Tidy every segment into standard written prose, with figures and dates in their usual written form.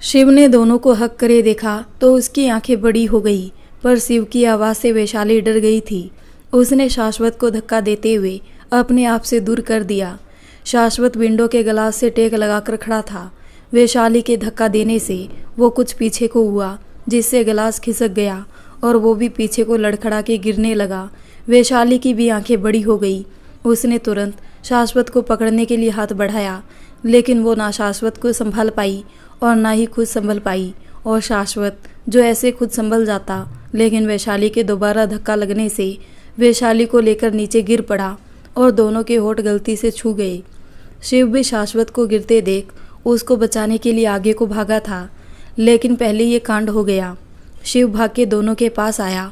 शिव ने दोनों को हक करे देखा तो उसकी आंखें बड़ी हो गई, पर शिव की आवाज़ से वैशाली डर गई थी। उसने शाश्वत को धक्का देते हुए अपने आप से दूर कर दिया। शाश्वत विंडो के ग्लास से टेक लगाकर खड़ा था। वैशाली के धक्का देने से वो कुछ पीछे को हुआ, जिससे ग्लास खिसक गया और वो भी पीछे को लड़खड़ा के गिरने लगा। वैशाली की भी आंखें बड़ी हो गई। उसने तुरंत शाश्वत को पकड़ने के लिए हाथ बढ़ाया, लेकिन वो ना शाश्वत को संभाल पाई और ना ही खुद संभल पाई। और शाश्वत जो ऐसे खुद संभल जाता, लेकिन वैशाली के दोबारा धक्का लगने से वैशाली को लेकर नीचे गिर पड़ा और दोनों के होंठ गलती से छू गए। शिव भी शाश्वत को गिरते देख उसको बचाने के लिए आगे को भागा था, लेकिन पहले ये कांड हो गया। शिव भाग के दोनों के पास आया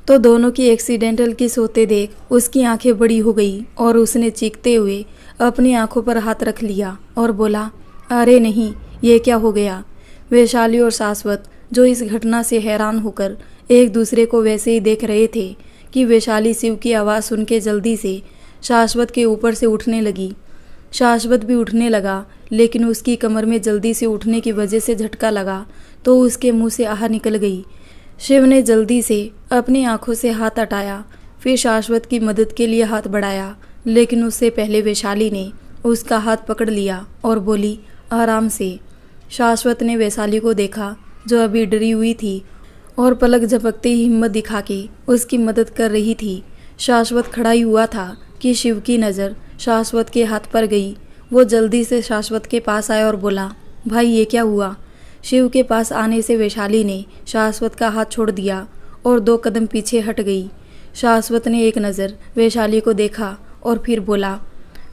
तो दोनों की एक्सीडेंटल किस होते देख उसकी आंखें बड़ी हो गई और उसने चीखते हुए अपनी आंखों पर हाथ रख लिया और बोला, अरे नहीं, ये क्या हो गया। वैशाली और शाश्वत जो इस घटना से हैरान होकर एक दूसरे को वैसे ही देख रहे थे कि वैशाली शिव की आवाज़ सुन के जल्दी से शाश्वत के ऊपर से उठने लगी। शाश्वत भी उठने लगा, लेकिन उसकी कमर में जल्दी से उठने की वजह से झटका लगा तो उसके मुंह से आह निकल गई। शिव ने जल्दी से अपनी आंखों से हाथ हटाया, फिर शाश्वत की मदद के लिए हाथ बढ़ाया, लेकिन उससे पहले वैशाली ने उसका हाथ पकड़ लिया और बोली, आराम से। शाश्वत ने वैशाली को देखा जो अभी डरी हुई थी और पलक झपकते ही हिम्मत दिखा के उसकी मदद कर रही थी। शाश्वत खड़ा ही हुआ था कि शिव की नज़र शाश्वत के हाथ पर गई। वो जल्दी से शाश्वत के पास आया और बोला, भाई ये क्या हुआ। शिव के पास आने से वैशाली ने शाश्वत का हाथ छोड़ दिया और 2 कदम पीछे हट गई। शाश्वत ने एक नज़र वैशाली को देखा और फिर बोला,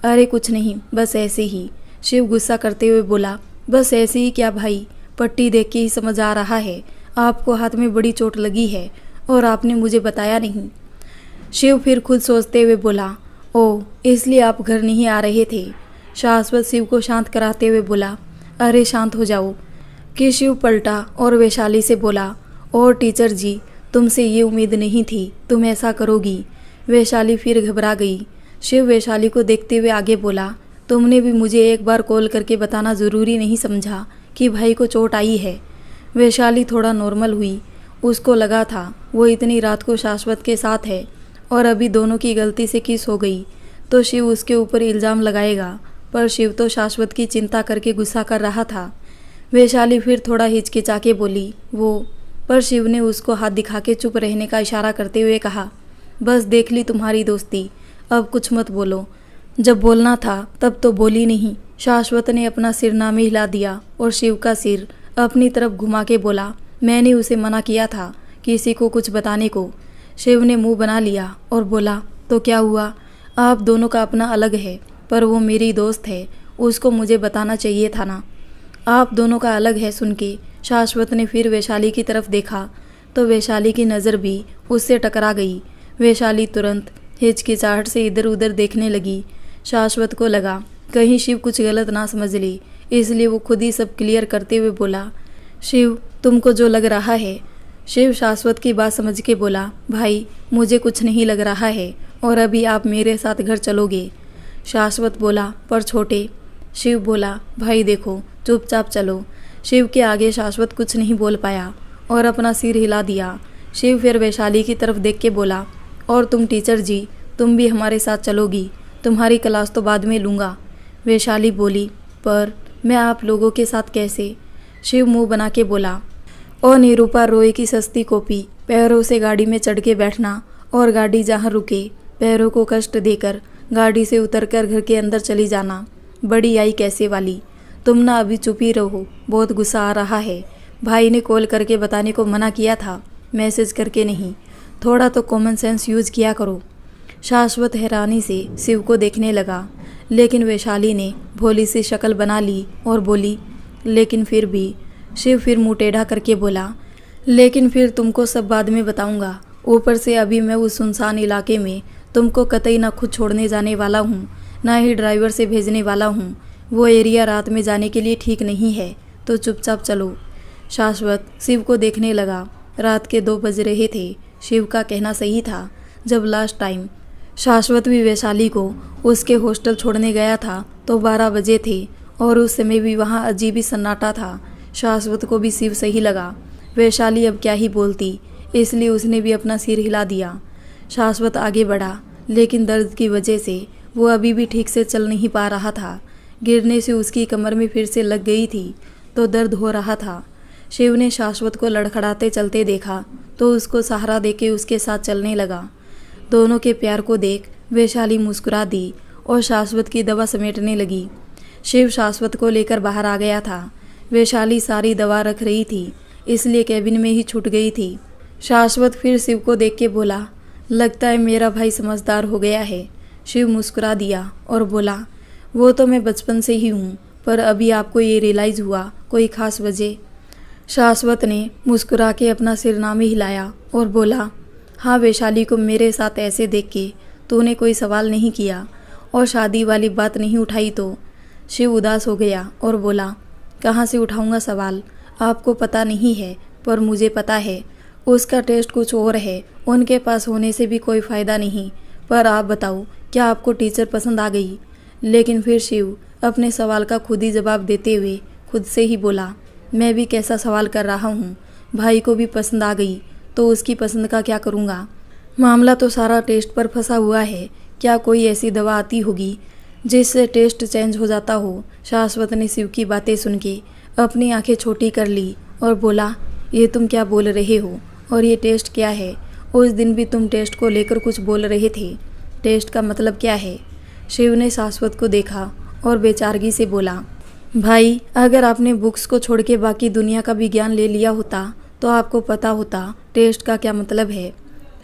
अरे कुछ नहीं, बस ऐसे ही। शिव गुस्सा करते हुए बोला, बस ऐसे ही क्या भाई, पट्टी देख के ही समझ आ रहा है आपको हाथ में बड़ी चोट लगी है और आपने मुझे बताया नहीं। शिव फिर खुद सोचते हुए बोला, ओह, इसलिए आप घर नहीं आ रहे थे। शाश्वत शिव को शांत कराते हुए बोला, अरे शांत हो जाओ। कि शिव पलटा और वैशाली से बोला, और टीचर जी, तुमसे ये उम्मीद नहीं थी तुम ऐसा करोगी। वैशाली फिर घबरा गई। शिव वैशाली को देखते हुए आगे बोला, तुमने भी मुझे एक बार कॉल करके बताना ज़रूरी नहीं समझा कि भाई को चोट आई है। वैशाली थोड़ा नॉर्मल हुई। उसको लगा था वो इतनी रात को शाश्वत के साथ है और अभी दोनों की गलती से किस हो गई तो शिव उसके ऊपर इल्ज़ाम लगाएगा, पर शिव तो शाश्वत की चिंता करके गुस्सा कर रहा था। वैशाली फिर थोड़ा हिचकिचा के बोली, वो, पर शिव ने उसको हाथ दिखा के चुप रहने का इशारा करते हुए कहा, बस देख ली तुम्हारी दोस्ती, अब कुछ मत बोलो। जब बोलना था तब तो बोली नहीं। शाश्वत ने अपना सिरनामे हिला दिया और शिव का सिर अपनी तरफ घुमा के बोला, मैंने उसे मना किया था किसी को कुछ बताने को। शिव ने मुंह बना लिया और बोला, तो क्या हुआ, आप दोनों का अपना अलग है, पर वो मेरी दोस्त है, उसको मुझे बताना चाहिए था ना। आप दोनों का अलग है सुन के शाश्वत ने फिर वैशाली की तरफ देखा तो वैशाली की नज़र भी उससे टकरा गई। वैशाली तुरंत हिचकिचाहट से इधर उधर देखने लगी। शाश्वत को लगा कहीं शिव कुछ गलत ना समझ ले, इसलिए वो खुद ही सब क्लियर करते हुए बोला, शिव, तुमको जो लग रहा है। शिव शाश्वत की बात समझ के बोला, भाई मुझे कुछ नहीं लग रहा है और अभी आप मेरे साथ घर चलोगे। शाश्वत बोला, पर छोटे। शिव बोला, भाई देखो, चुपचाप चलो। शिव के आगे शाश्वत कुछ नहीं बोल पाया और अपना सिर हिला दिया। शिव फिर वैशाली की तरफ देख के बोला, और तुम टीचर जी, तुम भी हमारे साथ चलोगी, तुम्हारी क्लास तो बाद में लूँगा। वैशाली बोली, पर मैं आप लोगों के साथ कैसे। शिव मुंह बना के बोला, और निरूपा रॉय की सस्ती कॉपी, पैरों से गाड़ी में चढ़ के बैठना और गाड़ी जहाँ रुके पैरों को कष्ट देकर गाड़ी से उतरकर घर के अंदर चली जाना। बड़ी आई कैसे वाली, तुम ना अभी चुप ही रहो, बहुत गुस्सा आ रहा है। भाई ने कॉल करके बताने को मना किया था, मैसेज करके नहीं। थोड़ा तो कॉमन सेंस यूज किया करो। शाश्वत हैरानी से शिव को देखने लगा, लेकिन वैशाली ने भोली सी शक्ल बना ली और बोली, लेकिन फिर भी। शिव फिर मुँह टेढ़ा करके बोला, लेकिन फिर तुमको सब बाद में बताऊंगा। ऊपर से अभी मैं उस सुनसान इलाके में तुमको कतई ना खुद छोड़ने जाने वाला हूँ, ना ही ड्राइवर से भेजने वाला हूँ। वो एरिया रात में जाने के लिए ठीक नहीं है, तो चुपचाप चलो। शाश्वत शिव को देखने लगा। रात के 2 बज रहे थे। शिव का कहना सही था। जब लास्ट टाइम शाश्वत भी वैशाली को उसके हॉस्टल छोड़ने गया था तो 12 बजे थे और उस समय भी वहाँ अजीब ही सन्नाटा था। शाश्वत को भी शिव सही लगा। वैशाली अब क्या ही बोलती, इसलिए उसने भी अपना सिर हिला दिया। शाश्वत आगे बढ़ा, लेकिन दर्द की वजह से वो अभी भी ठीक से चल नहीं पा रहा था। गिरने से उसकी कमर में फिर से लग गई थी तो दर्द हो रहा था। शिव ने शाश्वत को लड़खड़ाते चलते देखा तो उसको सहारा देके उसके साथ चलने लगा। दोनों के प्यार को देख वैशाली मुस्कुरा दी और शाश्वत की दवा समेटने लगी। शिव शाश्वत को लेकर बाहर आ गया था। वैशाली सारी दवा रख रही थी, इसलिए कैबिन में ही छूट गई थी। शाश्वत फिर शिव को देख के बोला, लगता है मेरा भाई समझदार हो गया है। शिव मुस्कुरा दिया और बोला, वो तो मैं बचपन से ही हूँ, पर अभी आपको ये रियलाइज़ हुआ, कोई ख़ास वजह? शाश्वत ने मुस्कुरा के अपना सिर नामी हिलाया और बोला, हाँ वैशाली को मेरे साथ ऐसे देख के तूने कोई सवाल नहीं किया और शादी वाली बात नहीं उठाई तो? शिव उदास हो गया और बोला, कहाँ से उठाऊंगा सवाल? आपको पता नहीं है पर मुझे पता है। उसका टेस्ट कुछ और है, उनके पास होने से भी कोई फ़ायदा नहीं। पर आप बताओ, क्या आपको टीचर पसंद आ गई? लेकिन फिर शिव अपने सवाल का खुद ही जवाब देते हुए खुद से ही बोला, मैं भी कैसा सवाल कर रहा हूँ? भाई को भी पसंद आ गई तो उसकी पसंद का क्या करूँगा? मामला तो सारा टेस्ट पर फंसा हुआ है। क्या कोई ऐसी दवा आती होगी जिससे टेस्ट चेंज हो जाता हो? शाश्वत ने शिव की बातें सुन के अपनी आंखें छोटी कर ली और बोला, ये तुम क्या बोल रहे हो? और ये टेस्ट क्या है? उस दिन भी तुम टेस्ट को लेकर कुछ बोल रहे थे। टेस्ट का मतलब क्या है? शिव ने शाश्वत को देखा और बेचारगी से बोला, भाई अगर आपने बुक्स को छोड़ के बाकी दुनिया का भी ज्ञान ले लिया होता तो आपको पता होता टेस्ट का क्या मतलब है।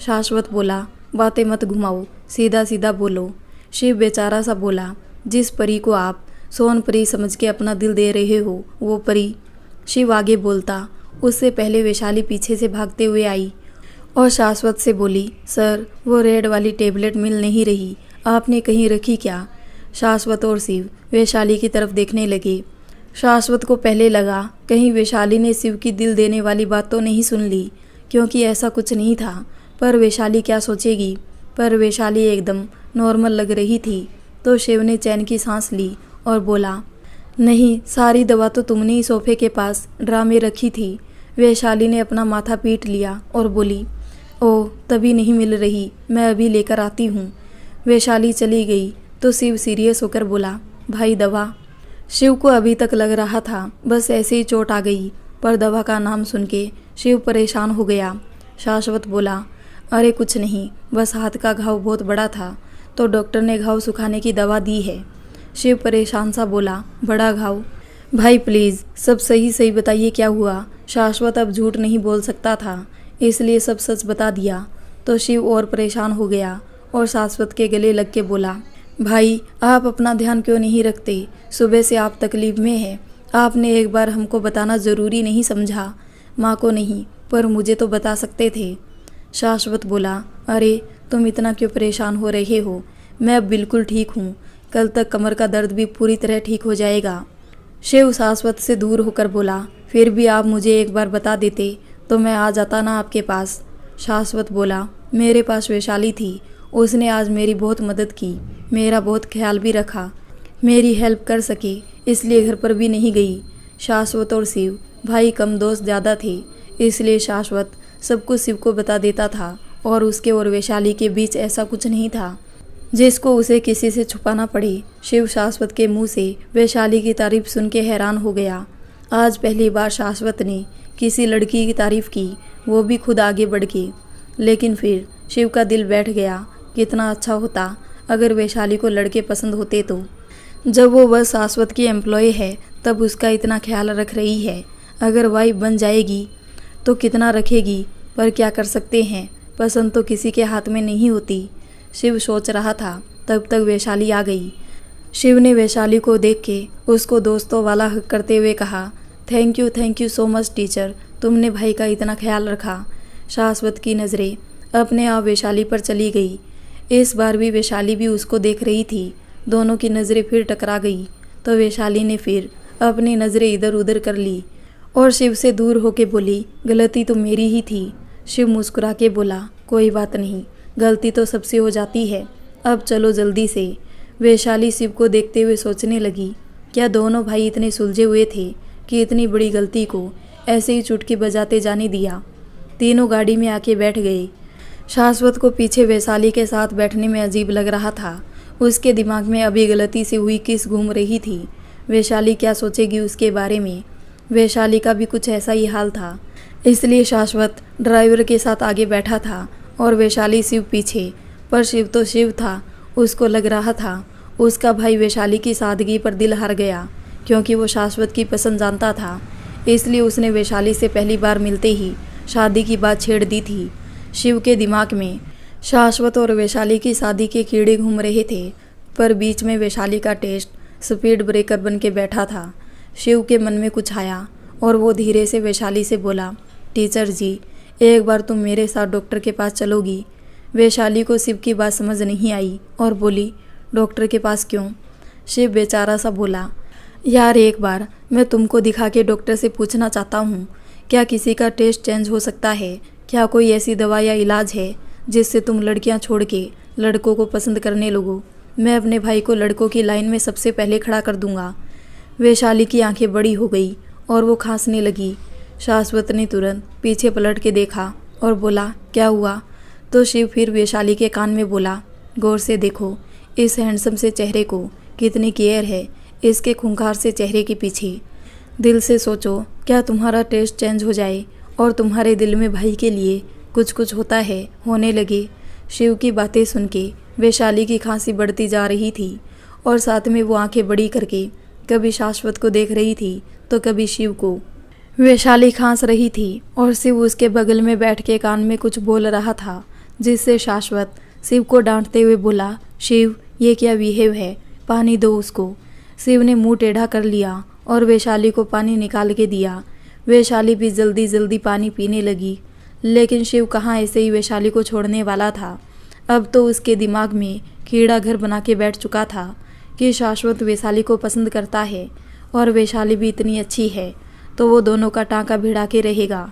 शाश्वत बोला, बातें मत घुमाओ, सीधा सीधा बोलो। शिव बेचारा सा बोला, जिस परी को आप सोन परी समझ के अपना दिल दे रहे हो वो परी। शिव आगे बोलता, उससे पहले वैशाली पीछे से भागते हुए आई और शाश्वत से बोली, सर वो रेड वाली टेबलेट मिल नहीं रही, आपने कहीं रखी क्या? शाश्वत और शिव वैशाली की तरफ देखने लगे। शाश्वत को पहले लगा कहीं वैशाली ने शिव की दिल देने वाली बात तो नहीं सुन ली, क्योंकि ऐसा कुछ नहीं था। पर वैशाली क्या सोचेगी? पर वैशाली एकदम नॉर्मल लग रही थी तो शिव ने चैन की सांस ली और बोला, नहीं सारी दवा तो तुमने ही सोफे के पास ड्रामे रखी थी। वैशाली ने अपना माथा पीट लिया और बोली, ओह तभी नहीं मिल रही, मैं अभी लेकर आती हूँ। वैशाली चली गई तो शिव सीरियस होकर बोला, भाई दवा? शिव को अभी तक लग रहा था बस ऐसे ही चोट आ गई, पर दवा का नाम सुन के शिव परेशान हो गया। शाश्वत बोला, अरे कुछ नहीं, बस हाथ का घाव बहुत बड़ा था तो डॉक्टर ने घाव सुखाने की दवा दी है। शिव परेशान सा बोला, बड़ा घाव? भाई प्लीज़ सब सही सही बताइए क्या हुआ? शाश्वत अब झूठ नहीं बोल सकता था, इसलिए सब सच बता दिया तो शिव और परेशान हो गया और शाश्वत के गले लग के बोला, भाई आप अपना ध्यान क्यों नहीं रखते? सुबह से आप तकलीफ में हैं, आपने एक बार हमको बताना ज़रूरी नहीं समझा? माँ को नहीं पर मुझे तो बता सकते थे। शाश्वत बोला, अरे तुम इतना क्यों परेशान हो रहे हो? मैं अब बिल्कुल ठीक हूँ, कल तक कमर का दर्द भी पूरी तरह ठीक हो जाएगा। शिव शाश्वत से दूर होकर बोला, फिर भी आप मुझे एक बार बता देते तो मैं आ जाता ना आपके पास। शाश्वत बोला, मेरे पास वैशाली थी, उसने आज मेरी बहुत मदद की, मेरा बहुत ख्याल भी रखा, मेरी हेल्प कर सके इसलिए घर पर भी नहीं गई। शाश्वत और शिव भाई कम दोस्त ज़्यादा थे, इसलिए शाश्वत सब कुछ शिव को बता देता था और उसके और वैशाली के बीच ऐसा कुछ नहीं था जिसको उसे किसी से छुपाना पड़े। शिव शाश्वत के मुंह से वैशाली की तारीफ सुन के हैरान हो गया। आज पहली बार शाश्वत ने किसी लड़की की तारीफ की, वो भी खुद आगे बढ़ के। लेकिन फिर शिव का दिल बैठ गया, कितना अच्छा होता अगर वैशाली को लड़के पसंद होते तो। जब वो बस शाश्वत की एम्प्लॉय है तब उसका इतना ख्याल रख रही है, अगर वाइफ बन जाएगी तो कितना रखेगी। पर क्या कर सकते हैं, पसंद तो किसी के हाथ में नहीं होती। शिव सोच रहा था तब तक वैशाली आ गई। शिव ने वैशाली को देख के उसको दोस्तों वाला हक करते हुए कहा, thank you so much teacher, तुमने भाई का इतना ख्याल रखा। शाश्वत की नज़रें अपने आप वैशाली पर चली गई। इस बार भी वैशाली भी उसको देख रही थी। दोनों की नज़रें फिर टकरा गई तो वैशाली ने फिर अपनी नज़रें इधर उधर कर ली और शिव से दूर होके बोली, गलती तो मेरी ही थी। शिव मुस्कुरा के बोला, कोई बात नहीं, गलती तो सबसे हो जाती है, अब चलो जल्दी से। वैशाली शिव को देखते हुए सोचने लगी, क्या दोनों भाई इतने सुलझे हुए थे? कि इतनी बड़ी गलती को ऐसे ही चुटकी बजाते जाने दिया। तीनों गाड़ी में आके बैठ गए। शाश्वत को पीछे वैशाली के साथ बैठने में अजीब लग रहा था। उसके दिमाग में अभी गलती से हुई किस घूम रही थी। वैशाली क्या सोचेगी उसके बारे में। वैशाली का भी कुछ ऐसा ही हाल था, इसलिए शाश्वत ड्राइवर के साथ आगे बैठा था और वैशाली शिव पीछे। पर शिव तो शिव था। उसको लग रहा था उसका भाई वैशाली की सादगी पर दिल हार गया, क्योंकि वो शाश्वत की पसंद जानता था। इसलिए उसने वैशाली से पहली बार मिलते ही शादी की बात छेड़ दी थी। शिव के दिमाग में शाश्वत और वैशाली की शादी के कीड़े घूम रहे थे, पर बीच में वैशाली का टेस्ट स्पीड ब्रेकर बन के बैठा था। शिव के मन में कुछ आया और वो धीरे से वैशाली से बोला, टीचर जी, एक बार तुम मेरे साथ डॉक्टर के पास चलोगी? वैशाली को शिव की बात समझ नहीं आई और बोली, डॉक्टर के पास क्यों? शिव बेचारा सा बोला, यार एक बार मैं तुमको दिखा के डॉक्टर से पूछना चाहता हूँ, क्या किसी का टेस्ट चेंज हो सकता है? क्या कोई ऐसी दवा या इलाज है जिससे तुम लड़कियाँ छोड़ के लड़कों को पसंद करने लगो? मैं अपने भाई को लड़कों की लाइन में सबसे पहले खड़ा कर दूंगा। वैशाली की आंखें बड़ी हो गई और वो खांसने लगी। शाश्वत ने तुरंत पीछे पलट के देखा और बोला, क्या हुआ? तो शिव फिर वैशाली के कान में बोला, गौर से देखो इस हैंडसम से चेहरे को, कितनी केयर है इसके खूंखार से चेहरे के पीछे। दिल से सोचो, क्या तुम्हारा टेस्ट चेंज हो जाए और तुम्हारे दिल में भाई के लिए कुछ कुछ होता है, होने लगे। शिव की बातें सुन के वैशाली की खांसी बढ़ती जा रही थी और साथ में वो आंखें बड़ी करके कभी शाश्वत को देख रही थी तो कभी शिव को। वैशाली खांस रही थी और शिव उसके बगल में बैठ के कान में कुछ बोल रहा था, जिससे शाश्वत शिव को डांटते हुए बोला, शिव ये क्या बिहेव है, पानी दो उसको। शिव ने मुंह टेढ़ा कर लिया और वैशाली को पानी निकाल के दिया। वैशाली भी जल्दी जल्दी पानी पीने लगी, लेकिन शिव कहाँ ऐसे ही वैशाली को छोड़ने वाला था। अब तो उसके दिमाग में कीड़ा घर बना के बैठ चुका था कि शाश्वत वैशाली को पसंद करता है और वैशाली भी इतनी अच्छी है तो वो दोनों का टाँका भिड़ा के रहेगा।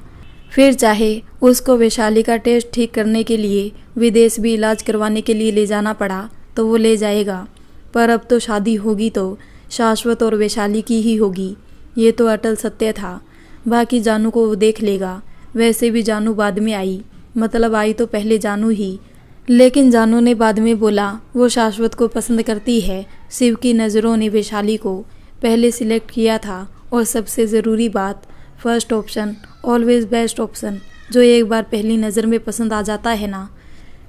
फिर चाहे उसको वैशाली का टेस्ट ठीक करने के लिए विदेश भी इलाज करवाने के लिए ले जाना पड़ा तो वो ले जाएगा। पर अब तो शादी होगी तो शाश्वत और वैशाली की ही होगी, ये तो अटल सत्य था। बाकी जानू को वो देख लेगा। वैसे भी जानू बाद में आई, मतलब आई तो पहले जानू ही, लेकिन जानू ने बाद में बोला वो शाश्वत को पसंद करती है। शिव की नज़रों ने वैशाली को पहले सिलेक्ट किया था और सबसे ज़रूरी बात, first option always best option. जो एक बार पहली नज़र में पसंद आ जाता है ना,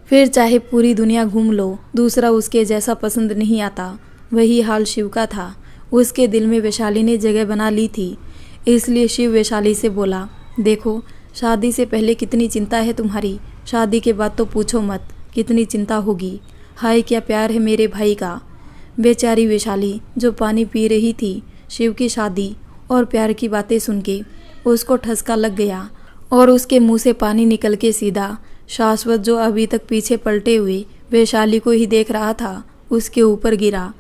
फिर चाहे पूरी दुनिया घूम लो, दूसरा उसके जैसा पसंद नहीं आता। वही हाल शिव का था। उसके दिल में वैशाली ने जगह बना ली थी, इसलिए शिव वैशाली से बोला, देखो शादी से पहले कितनी चिंता है तुम्हारी, शादी के बाद तो पूछो मत कितनी चिंता होगी। हाय क्या प्यार है मेरे भाई का। बेचारी वैशाली जो पानी पी रही थी, शिव की शादी और प्यार की बातें सुन के उसको ठसका लग गया और उसके मुंह से पानी निकल के सीधा शाश्वत जो अभी तक पीछे पलटे हुए वैशाली को ही देख रहा था उसके ऊपर गिरा।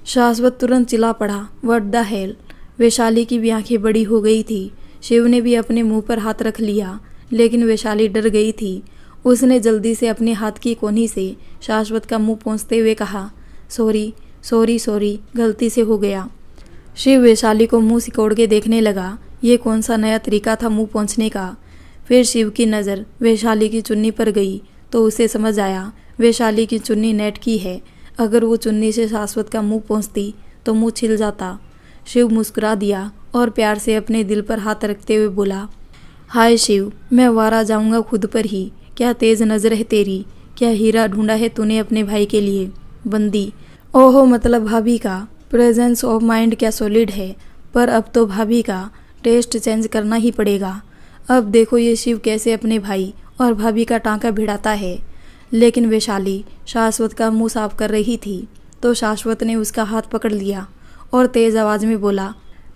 शाश्वत तुरंत चिल्ला पड़ा, व्हाट द हेल। वैशाली की भी आंखें बड़ी हो गई थी। शिव ने भी अपने मुंह पर हाथ रख लिया, लेकिन वैशाली डर गई थी। उसने जल्दी से अपने हाथ की कोनी से शाश्वत का मुंह पोंछते हुए कहा, सॉरी सॉरी सॉरी, गलती से हो गया। शिव वैशाली को मुंह सिकोड़ के देखने लगा। ये कौन सा नया तरीका था मुंह पोंछने का। फिर शिव की नज़र वैशाली की चुन्नी पर गई तो उसे समझ आया वैशाली की चुन्नी नेट की है। अगर वो चुन्नी से शाश्वत का मुंह पोंछती तो मुंह छिल जाता। शिव मुस्कुरा दिया और प्यार से अपने दिल पर हाथ रखते हुए बोला, हाय शिव, मैं वारा जाऊंगा खुद पर ही। क्या तेज़ नज़र है तेरी, क्या हीरा ढूंढा है तूने अपने भाई के लिए। बंदी, ओहो मतलब भाभी का प्रेजेंस ऑफ माइंड क्या सॉलिड है। पर अब तो भाभी का टेस्ट चेंज करना ही पड़ेगा। अब देखो ये शिव कैसे अपने भाई और भाभी का टाँका भिड़ाता है। लेकिन वैशाली शाश्वत का मुंह साफ कर रही थी तो शाश्वत ने उसका हाथ पकड़ लिया और तेज़ आवाज़ में बोला,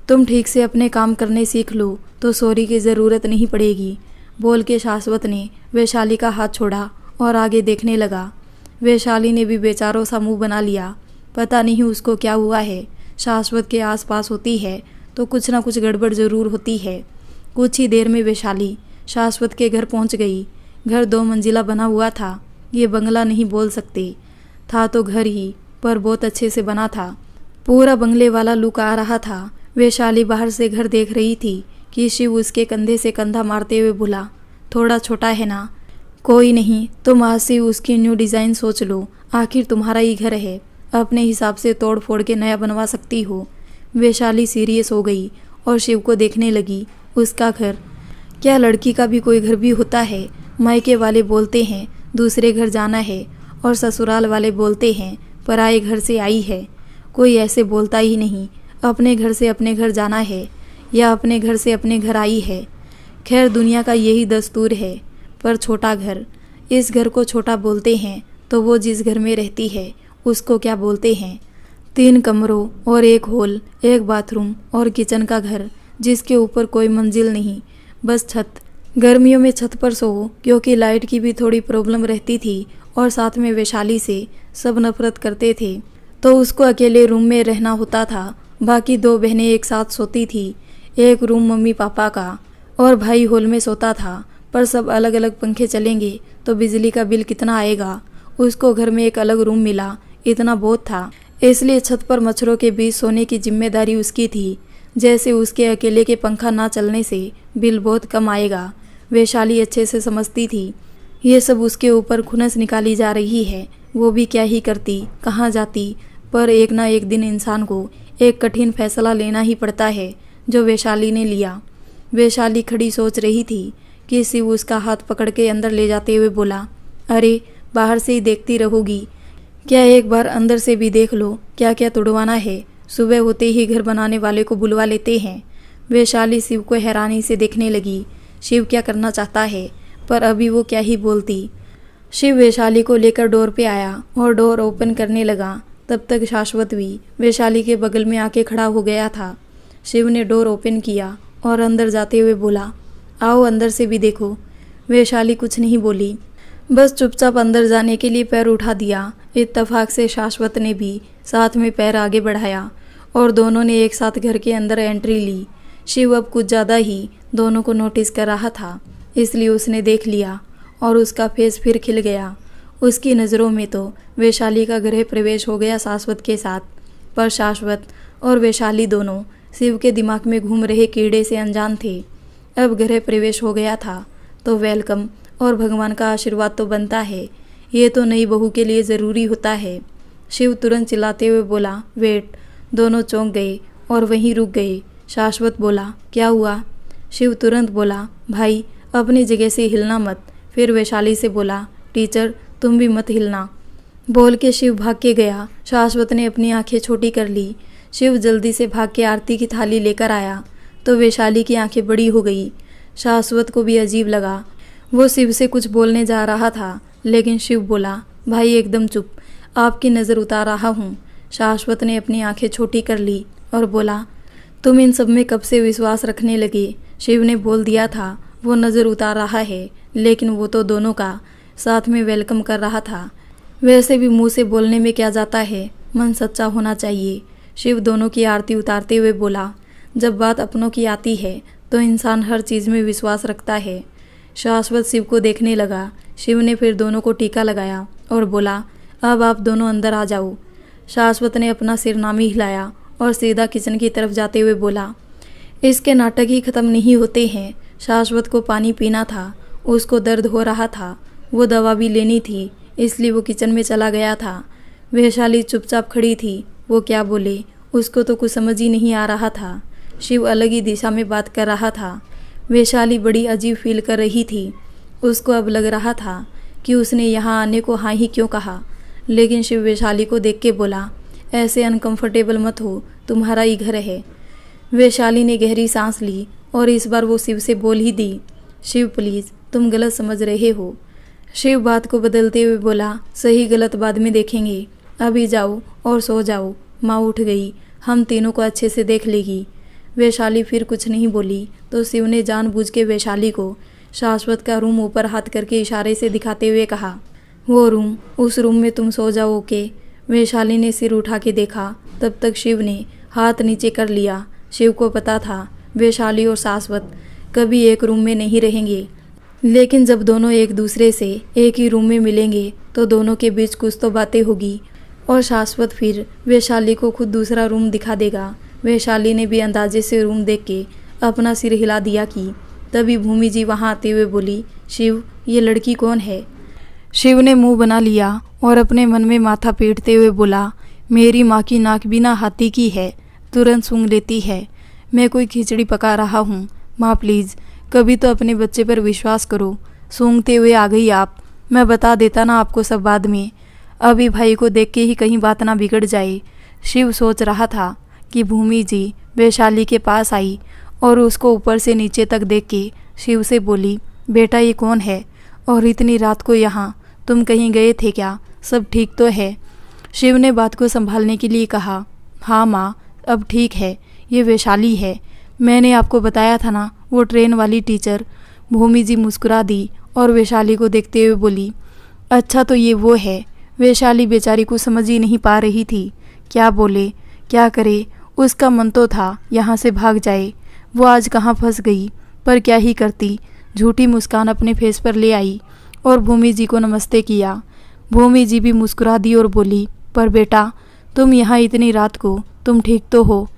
तुम ठीक से अपने काम करने सीख लो तो सॉरी की ज़रूरत नहीं पड़ेगी। बोल के शाश्वत ने वैशाली का हाथ छोड़ा और आगे देखने लगा। वैशाली ने भी बेचारों सा मुंह बना लिया। पता नहीं उसको क्या हुआ है। शाश्वत के आसपास होती है तो कुछ ना कुछ गड़बड़ ज़रूर होती है। कुछ ही देर में वैशाली शाश्वत के घर पहुंच गई। घर 2 मंजिला बना हुआ था। ये बंगला नहीं बोल सकते, था तो घर ही, पर बहुत अच्छे से बना था। पूरा बंगले वाला लुक आ रहा था। वैशाली बाहर से घर देख रही थी कि शिव उसके कंधे से कंधा मारते हुए बोला, थोड़ा छोटा है ना, कोई नहीं, तुम आज से उसकी न्यू डिज़ाइन सोच लो, आखिर तुम्हारा ही घर है, अपने हिसाब से तोड़ फोड़ के नया बनवा सकती हो। वैशाली सीरियस हो गई और शिव को देखने लगी। उसका घर, क्या लड़की का भी कोई घर भी होता है? मायके वाले बोलते हैं दूसरे घर जाना है और ससुराल वाले बोलते हैं पराए घर से आई है। कोई ऐसे बोलता ही नहीं, अपने घर से अपने घर जाना है या अपने घर से अपने घर आई है। खैर दुनिया का यही दस्तूर है। पर छोटा घर, इस घर को छोटा बोलते हैं तो वो जिस घर में रहती है उसको क्या बोलते हैं? 3 कमरों और 1 हॉल, 1 बाथरूम और किचन का घर, जिसके ऊपर कोई मंजिल नहीं, बस छत। गर्मियों में छत पर सो, क्योंकि लाइट की भी थोड़ी प्रॉब्लम रहती थी और साथ में वैशाली से सब नफरत करते थे, तो उसको अकेले रूम में रहना होता था। बाकी 2 बहनें एक साथ सोती थी। एक रूम मम्मी पापा का और भाई हॉल में सोता था। पर सब अलग अलग पंखे चलेंगे तो बिजली का बिल कितना आएगा? उसको घर में एक अलग रूम मिला, इतना बहुत था। इसलिए छत पर मच्छरों के बीच सोने की जिम्मेदारी उसकी थी। जैसे उसके अकेले के पंखा ना चलने से बिल बहुत कम आएगा। वैशाली अच्छे से समझती थी ये सब उसके ऊपर खुनस निकाली जा रही है। वो भी क्या ही करती, कहाँ जाती, पर एक ना एक दिन इंसान को एक कठिन फैसला लेना ही पड़ता है, जो वैशाली ने लिया। वैशाली खड़ी सोच रही थी कि शिव उसका हाथ पकड़ के अंदर ले जाते हुए बोला, अरे बाहर से ही देखती रहोगी क्या? एक बार अंदर से भी देख लो, क्या क्या तुड़वाना है। सुबह होते ही घर बनाने वाले को बुलवा लेते हैं। वैशाली शिव को हैरानी से देखने लगी। शिव क्या करना चाहता है, पर अभी वो क्या ही बोलती। शिव वैशाली को लेकर डोर पे आया और डोर ओपन करने लगा। तब तक शाश्वत भी वैशाली के बगल में आके खड़ा हो गया था। शिव ने डोर ओपन किया और अंदर जाते हुए बोला, आओ अंदर से भी देखो। वैशाली कुछ नहीं बोली, बस चुपचाप अंदर जाने के लिए पैर उठा दिया। इत्तेफाक से शाश्वत ने भी साथ में पैर आगे बढ़ाया और दोनों ने एक साथ घर के अंदर एंट्री ली। शिव अब कुछ ज़्यादा ही दोनों को नोटिस कर रहा था, इसलिए उसने देख लिया और उसका फेस फिर खिल गया। उसकी नज़रों में तो वैशाली का गृह प्रवेश हो गया शाश्वत के साथ। पर शाश्वत और वैशाली दोनों शिव के दिमाग में घूम रहे कीड़े से अनजान थे। अब गृह प्रवेश हो गया था तो वेलकम और भगवान का आशीर्वाद तो बनता है। ये तो नई बहू के लिए ज़रूरी होता है। शिव तुरंत चिल्लाते हुए बोला, वेट। दोनों चौंक गए और वहीं रुक गए। शाश्वत बोला, क्या हुआ? शिव तुरंत बोला, भाई अपनी जगह से हिलना मत। फिर वैशाली से बोला, टीचर तुम भी मत हिलना। बोल के शिव भाग के गया। शाश्वत ने अपनी आंखें छोटी कर ली। शिव जल्दी से भाग के आरती की थाली लेकर आया तो वैशाली की आंखें बड़ी हो गई। शाश्वत को भी अजीब लगा। वो शिव से कुछ बोलने जा रहा था, लेकिन शिव बोला, भाई एकदम चुप, आपकी नज़र उतार रहा हूँ। शाश्वत ने अपनी आंखें छोटी कर ली और बोला, तुम इन सब में कब से विश्वास रखने लगे? शिव ने बोल दिया था वो नज़र उतार रहा है, लेकिन वो तो दोनों का साथ में वेलकम कर रहा था। वैसे भी मुंह से बोलने में क्या जाता है, मन सच्चा होना चाहिए। शिव दोनों की आरती उतारते हुए बोला, जब बात अपनों की आती है तो इंसान हर चीज़ में विश्वास रखता है। शाश्वत शिव को देखने लगा। शिव ने फिर दोनों को टीका लगाया और बोला, अब आप दोनों अंदर आ जाओ। शाश्वत ने अपना सिरनामी हिलाया और सीधा किचन की तरफ जाते हुए बोला, इसके नाटक ही खत्म नहीं होते हैं। शाश्वत को पानी पीना था, उसको दर्द हो रहा था, वो दवा भी लेनी थी, इसलिए वो किचन में चला गया था। वैशाली चुपचाप खड़ी थी। वो क्या बोले, उसको तो कुछ समझ ही नहीं आ रहा था। शिव अलग ही दिशा में बात कर रहा था। वैशाली बड़ी अजीब फील कर रही थी। उसको अब लग रहा था कि उसने यहाँ आने को हाँ ही क्यों कहा। लेकिन शिव वैशाली को देख के बोला, ऐसे अनकंफर्टेबल मत हो, तुम्हारा ही घर है। वैशाली ने गहरी सांस ली और इस बार वो शिव से बोल ही दी, शिव प्लीज़ तुम गलत समझ रहे हो। शिव बात को बदलते हुए बोला, सही गलत बाद में देखेंगे, अभी जाओ और सो जाओ। माँ उठ गई, हम तीनों को अच्छे से देख लेगी। वैशाली फिर कुछ नहीं बोली तो शिव ने जानबूझ के वैशाली को शाश्वत का रूम ऊपर हाथ करके इशारे से दिखाते हुए कहा, वो रूम, उस रूम में तुम सो जाओ ओके। वैशाली ने सिर उठा के देखा, तब तक शिव ने हाथ नीचे कर लिया। शिव को पता था वैशाली और शाश्वत कभी एक रूम में नहीं रहेंगे, लेकिन जब दोनों एक दूसरे से एक ही रूम में मिलेंगे तो दोनों के बीच कुछ तो बातें होगी और शाश्वत फिर वैशाली को खुद दूसरा रूम दिखा देगा। वैशाली ने भी अंदाजे से रूम देख के अपना सिर हिला दिया कि तभी भूमि जी वहाँ आते हुए बोली, शिव, ये लड़की कौन है? शिव ने मुंह बना लिया और अपने मन में माथा पीटते हुए बोला, मेरी माँ की नाक बिना हाथी की है, तुरंत सूंघ लेती है। मैं कोई खिचड़ी पका रहा हूँ। माँ प्लीज़ कभी तो अपने बच्चे पर विश्वास करो। सूंघते हुए आ गई आप। मैं बता देता ना आपको सब बाद में। अभी भाई को देख के ही कहीं बात ना बिगड़ जाए। शिव सोच रहा था कि भूमि जी वैशाली के पास आई और उसको ऊपर से नीचे तक देख के शिव से बोली, बेटा ये कौन है और इतनी रात को यहाँ? तुम कहीं गए थे क्या? सब ठीक तो है? शिव ने बात को संभालने के लिए कहा, हाँ माँ अब ठीक है, ये वैशाली है। मैंने आपको बताया था ना, वो ट्रेन वाली टीचर। भूमि जी मुस्कुरा दी और वैशाली को देखते हुए बोली, अच्छा तो ये वो है। वैशाली बेचारी को समझ ही नहीं पा रही थी, क्या बोले क्या करे। उसका मन तो था यहाँ से भाग जाए, वो आज कहाँ फंस गई, पर क्या ही करती। झूठी मुस्कान अपने फेस पर ले आई और भूमि जी को नमस्ते किया। भूमि जी भी मुस्कुरा दी और बोली, पर बेटा तुम यहाँ इतनी रात को, तुम ठीक तो हो?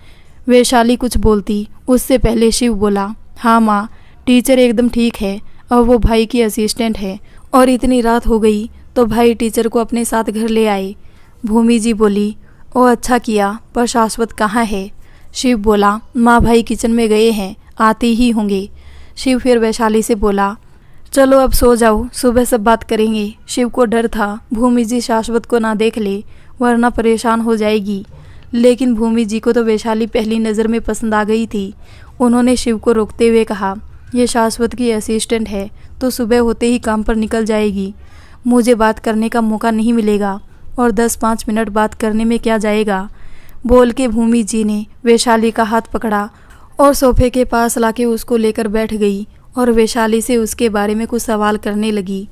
वैशाली कुछ बोलती उससे पहले शिव बोला, हाँ माँ टीचर एकदम ठीक है। अब वो भाई की असिस्टेंट है और इतनी रात हो गई तो भाई टीचर को अपने साथ घर ले आए। भूमि जी बोली, ओ अच्छा किया, पर शाश्वत कहाँ है? शिव बोला, माँ भाई किचन में गए हैं, आते ही होंगे। शिव फिर वैशाली से बोला, चलो अब सो जाओ, सुबह सब बात करेंगे। शिव को डर था भूमि जी शाश्वत को ना देख ले वरना परेशान हो जाएगी, लेकिन भूमि जी को तो वैशाली पहली नज़र में पसंद आ गई थी। उन्होंने शिव को रोकते हुए कहा, ये शाश्वत की असिस्टेंट है तो सुबह होते ही काम पर निकल जाएगी। मुझे बात करने का मौका नहीं मिलेगा और 10-5 मिनट बात करने में क्या जाएगा। बोल के भूमि जी ने वैशाली का हाथ पकड़ा और सोफे के पास लाके उसको लेकर बैठ गई और वैशाली से उसके बारे में कुछ सवाल करने लगी,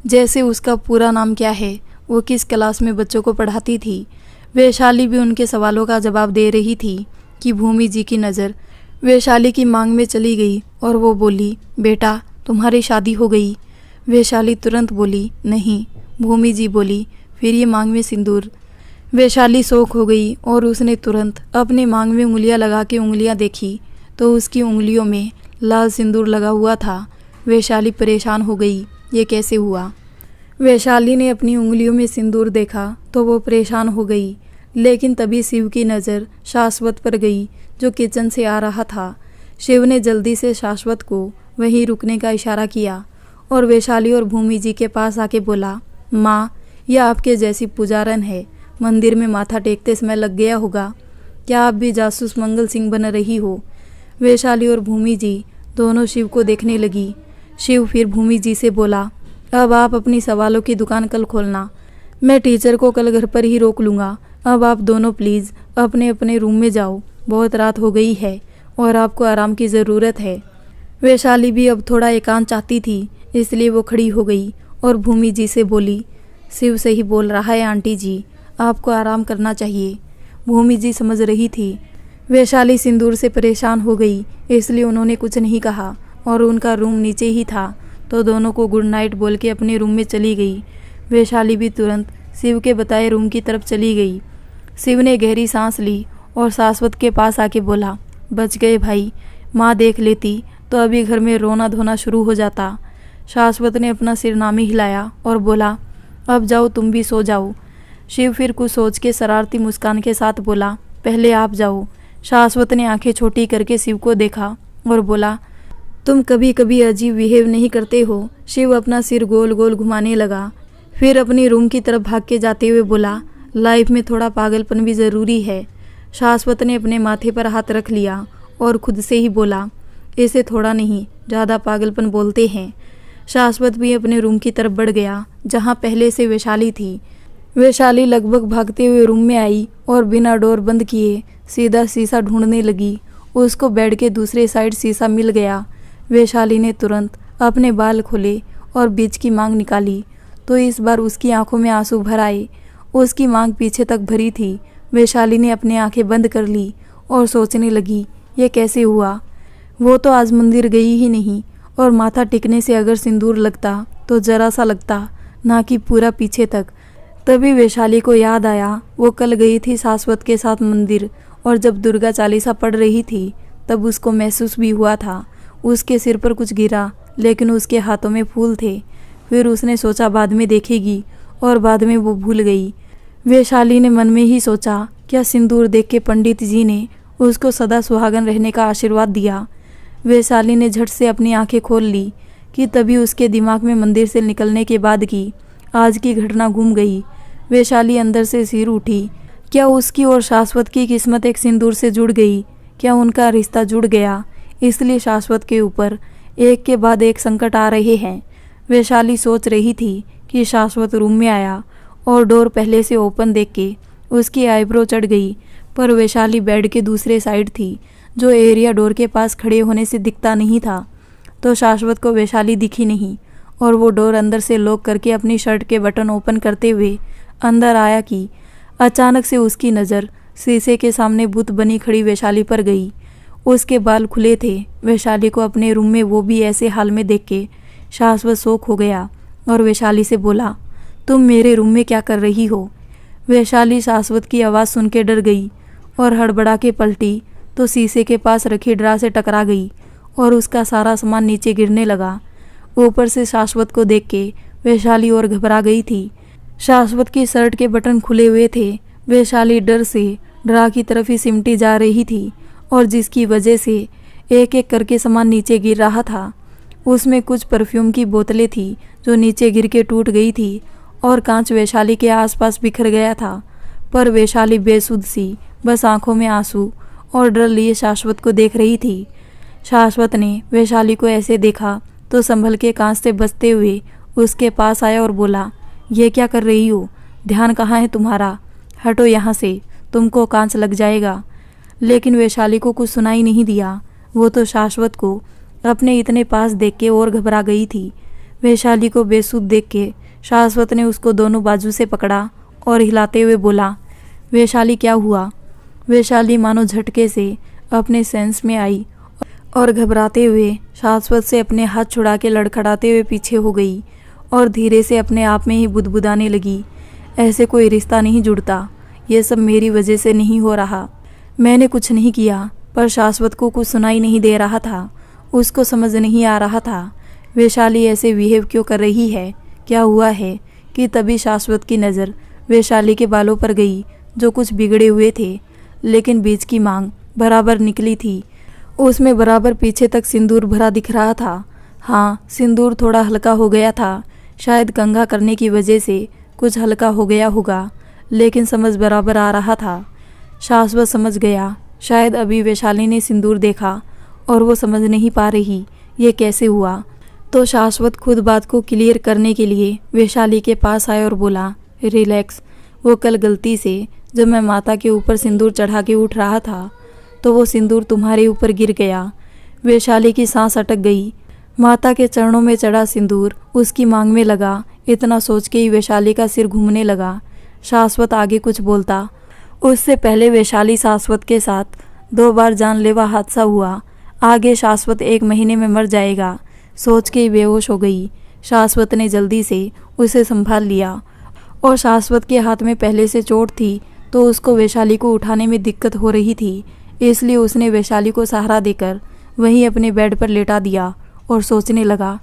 जैसे उसका पूरा नाम क्या है, वो किस क्लास में बच्चों को पढ़ाती थी। वैशाली भी उनके सवालों का जवाब दे रही थी कि भूमि जी की नज़र वैशाली की मांग में चली गई और वो बोली, बेटा तुम्हारी शादी हो गई? वैशाली तुरंत बोली, नहीं। भूमि जी बोली, फिर ये मांग में सिंदूर? वैशाली शौक हो गई और उसने तुरंत अपने मांग में उंगलियां लगा के उंगलियां देखी तो उसकी उंगलियों में लाल सिंदूर लगा हुआ था। वैशाली परेशान हो गई, ये कैसे हुआ? वैशाली ने अपनी उंगलियों में सिंदूर देखा तो वो परेशान हो गई, लेकिन तभी शिव की नज़र शाश्वत पर गई जो किचन से आ रहा था। शिव ने जल्दी से शाश्वत को वहीं रुकने का इशारा किया और वैशाली और भूमि जी के पास आके बोला, माँ यह आपके जैसी पुजारन है, मंदिर में माथा टेकते समय लग गया होगा। क्या आप भी जासूस मंगल सिंह बन रही हो? वैशाली और भूमि जी दोनों शिव को देखने लगी। शिव फिर भूमि जी से बोला, अब आप अपनी सवालों की दुकान कल खोलना, मैं टीचर को कल घर पर ही रोक लूँगा। अब आप दोनों प्लीज़ अपने अपने रूम में जाओ, बहुत रात हो गई है और आपको आराम की ज़रूरत है। वैशाली भी अब थोड़ा एकांत चाहती थी, इसलिए वो खड़ी हो गई और भूमि जी से बोली, शिव सही बोल रहा है आंटी जी, आपको आराम करना चाहिए। भूमि जी समझ रही थी वैशाली सिंदूर से परेशान हो गई, इसलिए उन्होंने कुछ नहीं कहा और उनका रूम नीचे ही था तो दोनों को गुड नाइट बोल के अपने रूम में चली गई। वैशाली भी तुरंत शिव के बताए रूम की तरफ चली गई। शिव ने गहरी सांस ली और शाश्वत के पास आके बोला, बच गए भाई, माँ देख लेती तो अभी घर में रोना धोना शुरू हो जाता। शाश्वत ने अपना सिर नामी हिलाया और बोला, अब जाओ तुम भी सो जाओ। शिव फिर कुछ सोच के शरारती मुस्कान के साथ बोला, पहले आप जाओ। शाश्वत ने आंखें छोटी करके शिव को देखा और बोला, तुम कभी कभी अजीब बिहेव नहीं करते हो। शिव अपना सिर गोल गोल घुमाने लगा, फिर अपनी रूम की तरफ भाग के जाते हुए बोला, लाइफ में थोड़ा पागलपन भी ज़रूरी है। शाश्वत ने अपने माथे पर हाथ रख लिया और खुद से ही बोला, इसे थोड़ा नहीं ज़्यादा पागलपन बोलते हैं। शाश्वत भी अपने रूम की तरफ बढ़ गया जहाँ पहले से वैशाली थी। वैशाली लगभग भागते हुए रूम में आई और बिना डोर बंद किए सीधा शीशा ढूंढने लगी। उसको बेड के दूसरे साइड शीशा मिल गया। वैशाली ने तुरंत अपने बाल खोले और बीच की मांग निकाली तो इस बार उसकी आंखों में आंसू भर आए। उसकी मांग पीछे तक भरी थी। वैशाली ने अपनी आंखें बंद कर ली और सोचने लगी, ये कैसे हुआ? वो तो आज मंदिर गई ही नहीं और माथा टेकने से अगर सिंदूर लगता तो जरा सा लगता, ना कि पूरा पीछे तक। तभी वैशाली को याद आया वो कल गई थी शाश्वत के साथ मंदिर और जब दुर्गा चालीसा पढ़ रही थी तब उसको महसूस भी हुआ था उसके सिर पर कुछ गिरा, लेकिन उसके हाथों में फूल थे। फिर उसने सोचा बाद में देखेगी, और बाद में वो भूल गई। वैशाली ने मन में ही सोचा, क्या सिंदूर देख के पंडित जी ने उसको सदा सुहागन रहने का आशीर्वाद दिया। वैशाली ने झट से अपनी आंखें खोल ली कि तभी उसके दिमाग में मंदिर से निकलने के बाद की आज की घटना घूम गई। वैशाली अंदर से सिर उठी। क्या उसकी और शाश्वत की किस्मत एक सिंदूर से जुड़ गई? क्या उनका रिश्ता जुड़ गया? इसलिए शाश्वत के ऊपर एक के बाद एक संकट आ रहे हैं। वैशाली सोच रही थी कि शाश्वत रूम में आया और डोर पहले से ओपन देख के उसकी आईब्रो चढ़ गई, पर वैशाली बेड के दूसरे साइड थी, जो एरिया डोर के पास खड़े होने से दिखता नहीं था। तो शाश्वत को वैशाली दिखी नहीं और वो डोर अंदर से लॉक करके अपनी शर्ट के बटन ओपन करते हुए अंदर आया कि अचानक से उसकी नज़र शीशे के सामने बुत बनी खड़ी वैशाली पर गई। उसके बाल खुले थे। वैशाली को अपने रूम में वो भी ऐसे हाल में देख के शाश्वत शौक हो गया और वैशाली से बोला, तुम मेरे रूम में क्या कर रही हो? वैशाली शाश्वत की आवाज़ सुन के डर गई और हड़बड़ा के पलटी तो शीशे के पास रखी ड्रा से टकरा गई और उसका सारा सामान नीचे गिरने लगा। ऊपर से शाश्वत को देख के वैशाली और घबरा गई थी। शाश्वत की शर्ट के बटन खुले हुए थे। वैशाली डर से ड्रा की तरफ ही सिमटी जा रही थी और जिसकी वजह से एक एक करके सामान नीचे गिर रहा था। उसमें कुछ परफ्यूम की बोतलें थी जो नीचे गिर के टूट गई थी और कांच वैशाली के आसपास बिखर गया था। पर वैशाली बेसुध सी बस आंखों में आंसू और डर लिए शाश्वत को देख रही थी। शाश्वत ने वैशाली को ऐसे देखा तो संभल के कांच से बचते हुए उसके पास आया और बोला, ये क्या कर रही हो? ध्यान कहाँ है तुम्हारा? हटो यहाँ से, तुमको कांच लग जाएगा। लेकिन वैशाली को कुछ सुनाई नहीं दिया। वो तो शाश्वत को अपने इतने पास देख के और घबरा गई थी। वैशाली को बेसुध देख के शाश्वत ने उसको दोनों बाजू से पकड़ा और हिलाते हुए बोला, वैशाली क्या हुआ? वैशाली मानो झटके से अपने सेंस में आई और घबराते हुए शाश्वत से अपने हाथ छुड़ा के लड़खड़ाते हुए पीछे हो गई और धीरे से अपने आप में ही बुदबुदाने लगी, ऐसे कोई रिश्ता नहीं जुड़ता। ये सब मेरी वजह से नहीं हो रहा। मैंने कुछ नहीं किया। पर शाश्वत को कुछ सुनाई नहीं दे रहा था। उसको समझ नहीं आ रहा था वैशाली ऐसे बिहेव क्यों कर रही है, क्या हुआ है। कि तभी शाश्वत की नज़र वैशाली के बालों पर गई जो कुछ बिगड़े हुए थे, लेकिन बीच की मांग बराबर निकली थी। उसमें बराबर पीछे तक सिंदूर भरा दिख रहा था। हाँ, सिंदूर थोड़ा हल्का हो गया था। शायद कंघा करने की वजह से कुछ हल्का हो गया होगा, लेकिन समझ बराबर आ रहा था। शाश्वत समझ गया। शायद अभी वैशाली ने सिंदूर देखा और वो समझ नहीं पा रही ये कैसे हुआ। तो शाश्वत खुद बात को क्लियर करने के लिए वैशाली के पास आया और बोला, रिलैक्स। वो कल गलती से जब मैं माता के ऊपर सिंदूर चढ़ा के उठ रहा था तो वो सिंदूर तुम्हारे ऊपर गिर गया। वैशाली की सांस अटक गई। माता के चरणों में चढ़ा सिंदूर उसकी मांग में लगा। इतना सोच के ही वैशाली का सिर घूमने लगा। शाश्वत आगे कुछ बोलता उससे पहले वैशाली शाश्वत के साथ 2 बार जानलेवा हादसा हुआ। आगे शाश्वत 1 महीने में मर जाएगा सोच के ही बेहोश हो गई। शाश्वत ने जल्दी से उसे संभाल लिया और शाश्वत के हाथ में पहले से चोट थी तो उसको वैशाली को उठाने में दिक्कत हो रही थी, इसलिए उसने वैशाली को सहारा देकर वहीं अपने बेड पर लेटा दिया और सोचने लगा,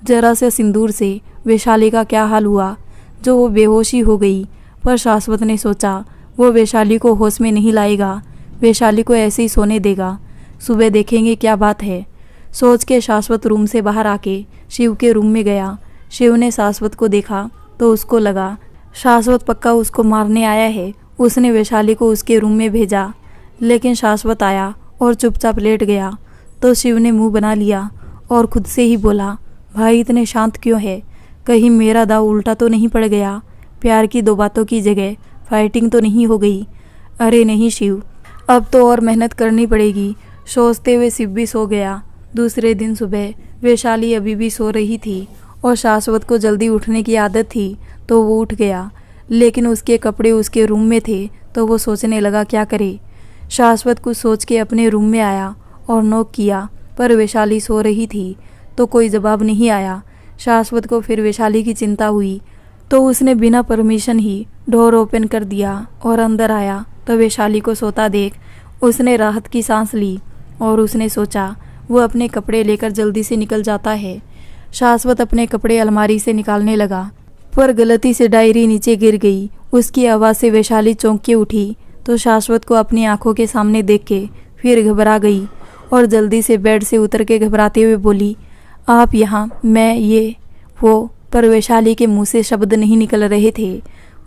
जरा से सिंदूर से वैशाली का क्या हाल हुआ जो वो बेहोशी हो गई। पर शाश्वत ने सोचा वो वैशाली को होश में नहीं लाएगा, वैशाली को ऐसे ही सोने देगा, सुबह देखेंगे क्या बात है। सोच के शाश्वत रूम से बाहर आके शिव के रूम में गया। शिव ने शाश्वत को देखा तो उसको लगा शाश्वत पक्का उसको मारने आया है। उसने वैशाली को उसके रूम में भेजा, लेकिन शाश्वत आया और चुपचाप लेट गया। तो शिव ने मुंह बना लिया और खुद से ही बोला, भाई इतने शांत क्यों है? कहीं मेरा दाव उल्टा तो नहीं पड़ गया? प्यार की 2 बातों की जगह फाइटिंग तो नहीं हो गई? अरे नहीं शिव, अब तो और मेहनत करनी पड़ेगी। सोचते हुए शिव भी सो गया। दूसरे दिन सुबह वैशाली अभी भी सो रही थी और शाश्वत को जल्दी उठने की आदत थी तो वो उठ गया, लेकिन उसके कपड़े उसके रूम में थे तो वो सोचने लगा क्या करे। शाश्वत कुछ सोच के अपने रूम में आया और नॉक किया, पर वैशाली सो रही थी तो कोई जवाब नहीं आया। शाश्वत को फिर वैशाली की चिंता हुई तो उसने बिना परमिशन ही डोर ओपन कर दिया और अंदर आया तो वैशाली को सोता देख उसने राहत की सांस ली और उसने सोचा वो अपने कपड़े लेकर जल्दी से निकल जाता है। शाश्वत अपने कपड़े अलमारी से निकालने लगा, पर गलती से डायरी नीचे गिर गई। उसकी आवाज़ से वैशाली चौंक के उठी तो शाश्वत को अपनी आंखों के सामने देख के फिर घबरा गई और जल्दी से बेड से उतर के घबराते हुए बोली, आप यहाँ, मैं ये वो। पर वैशाली के मुंह से शब्द नहीं निकल रहे थे।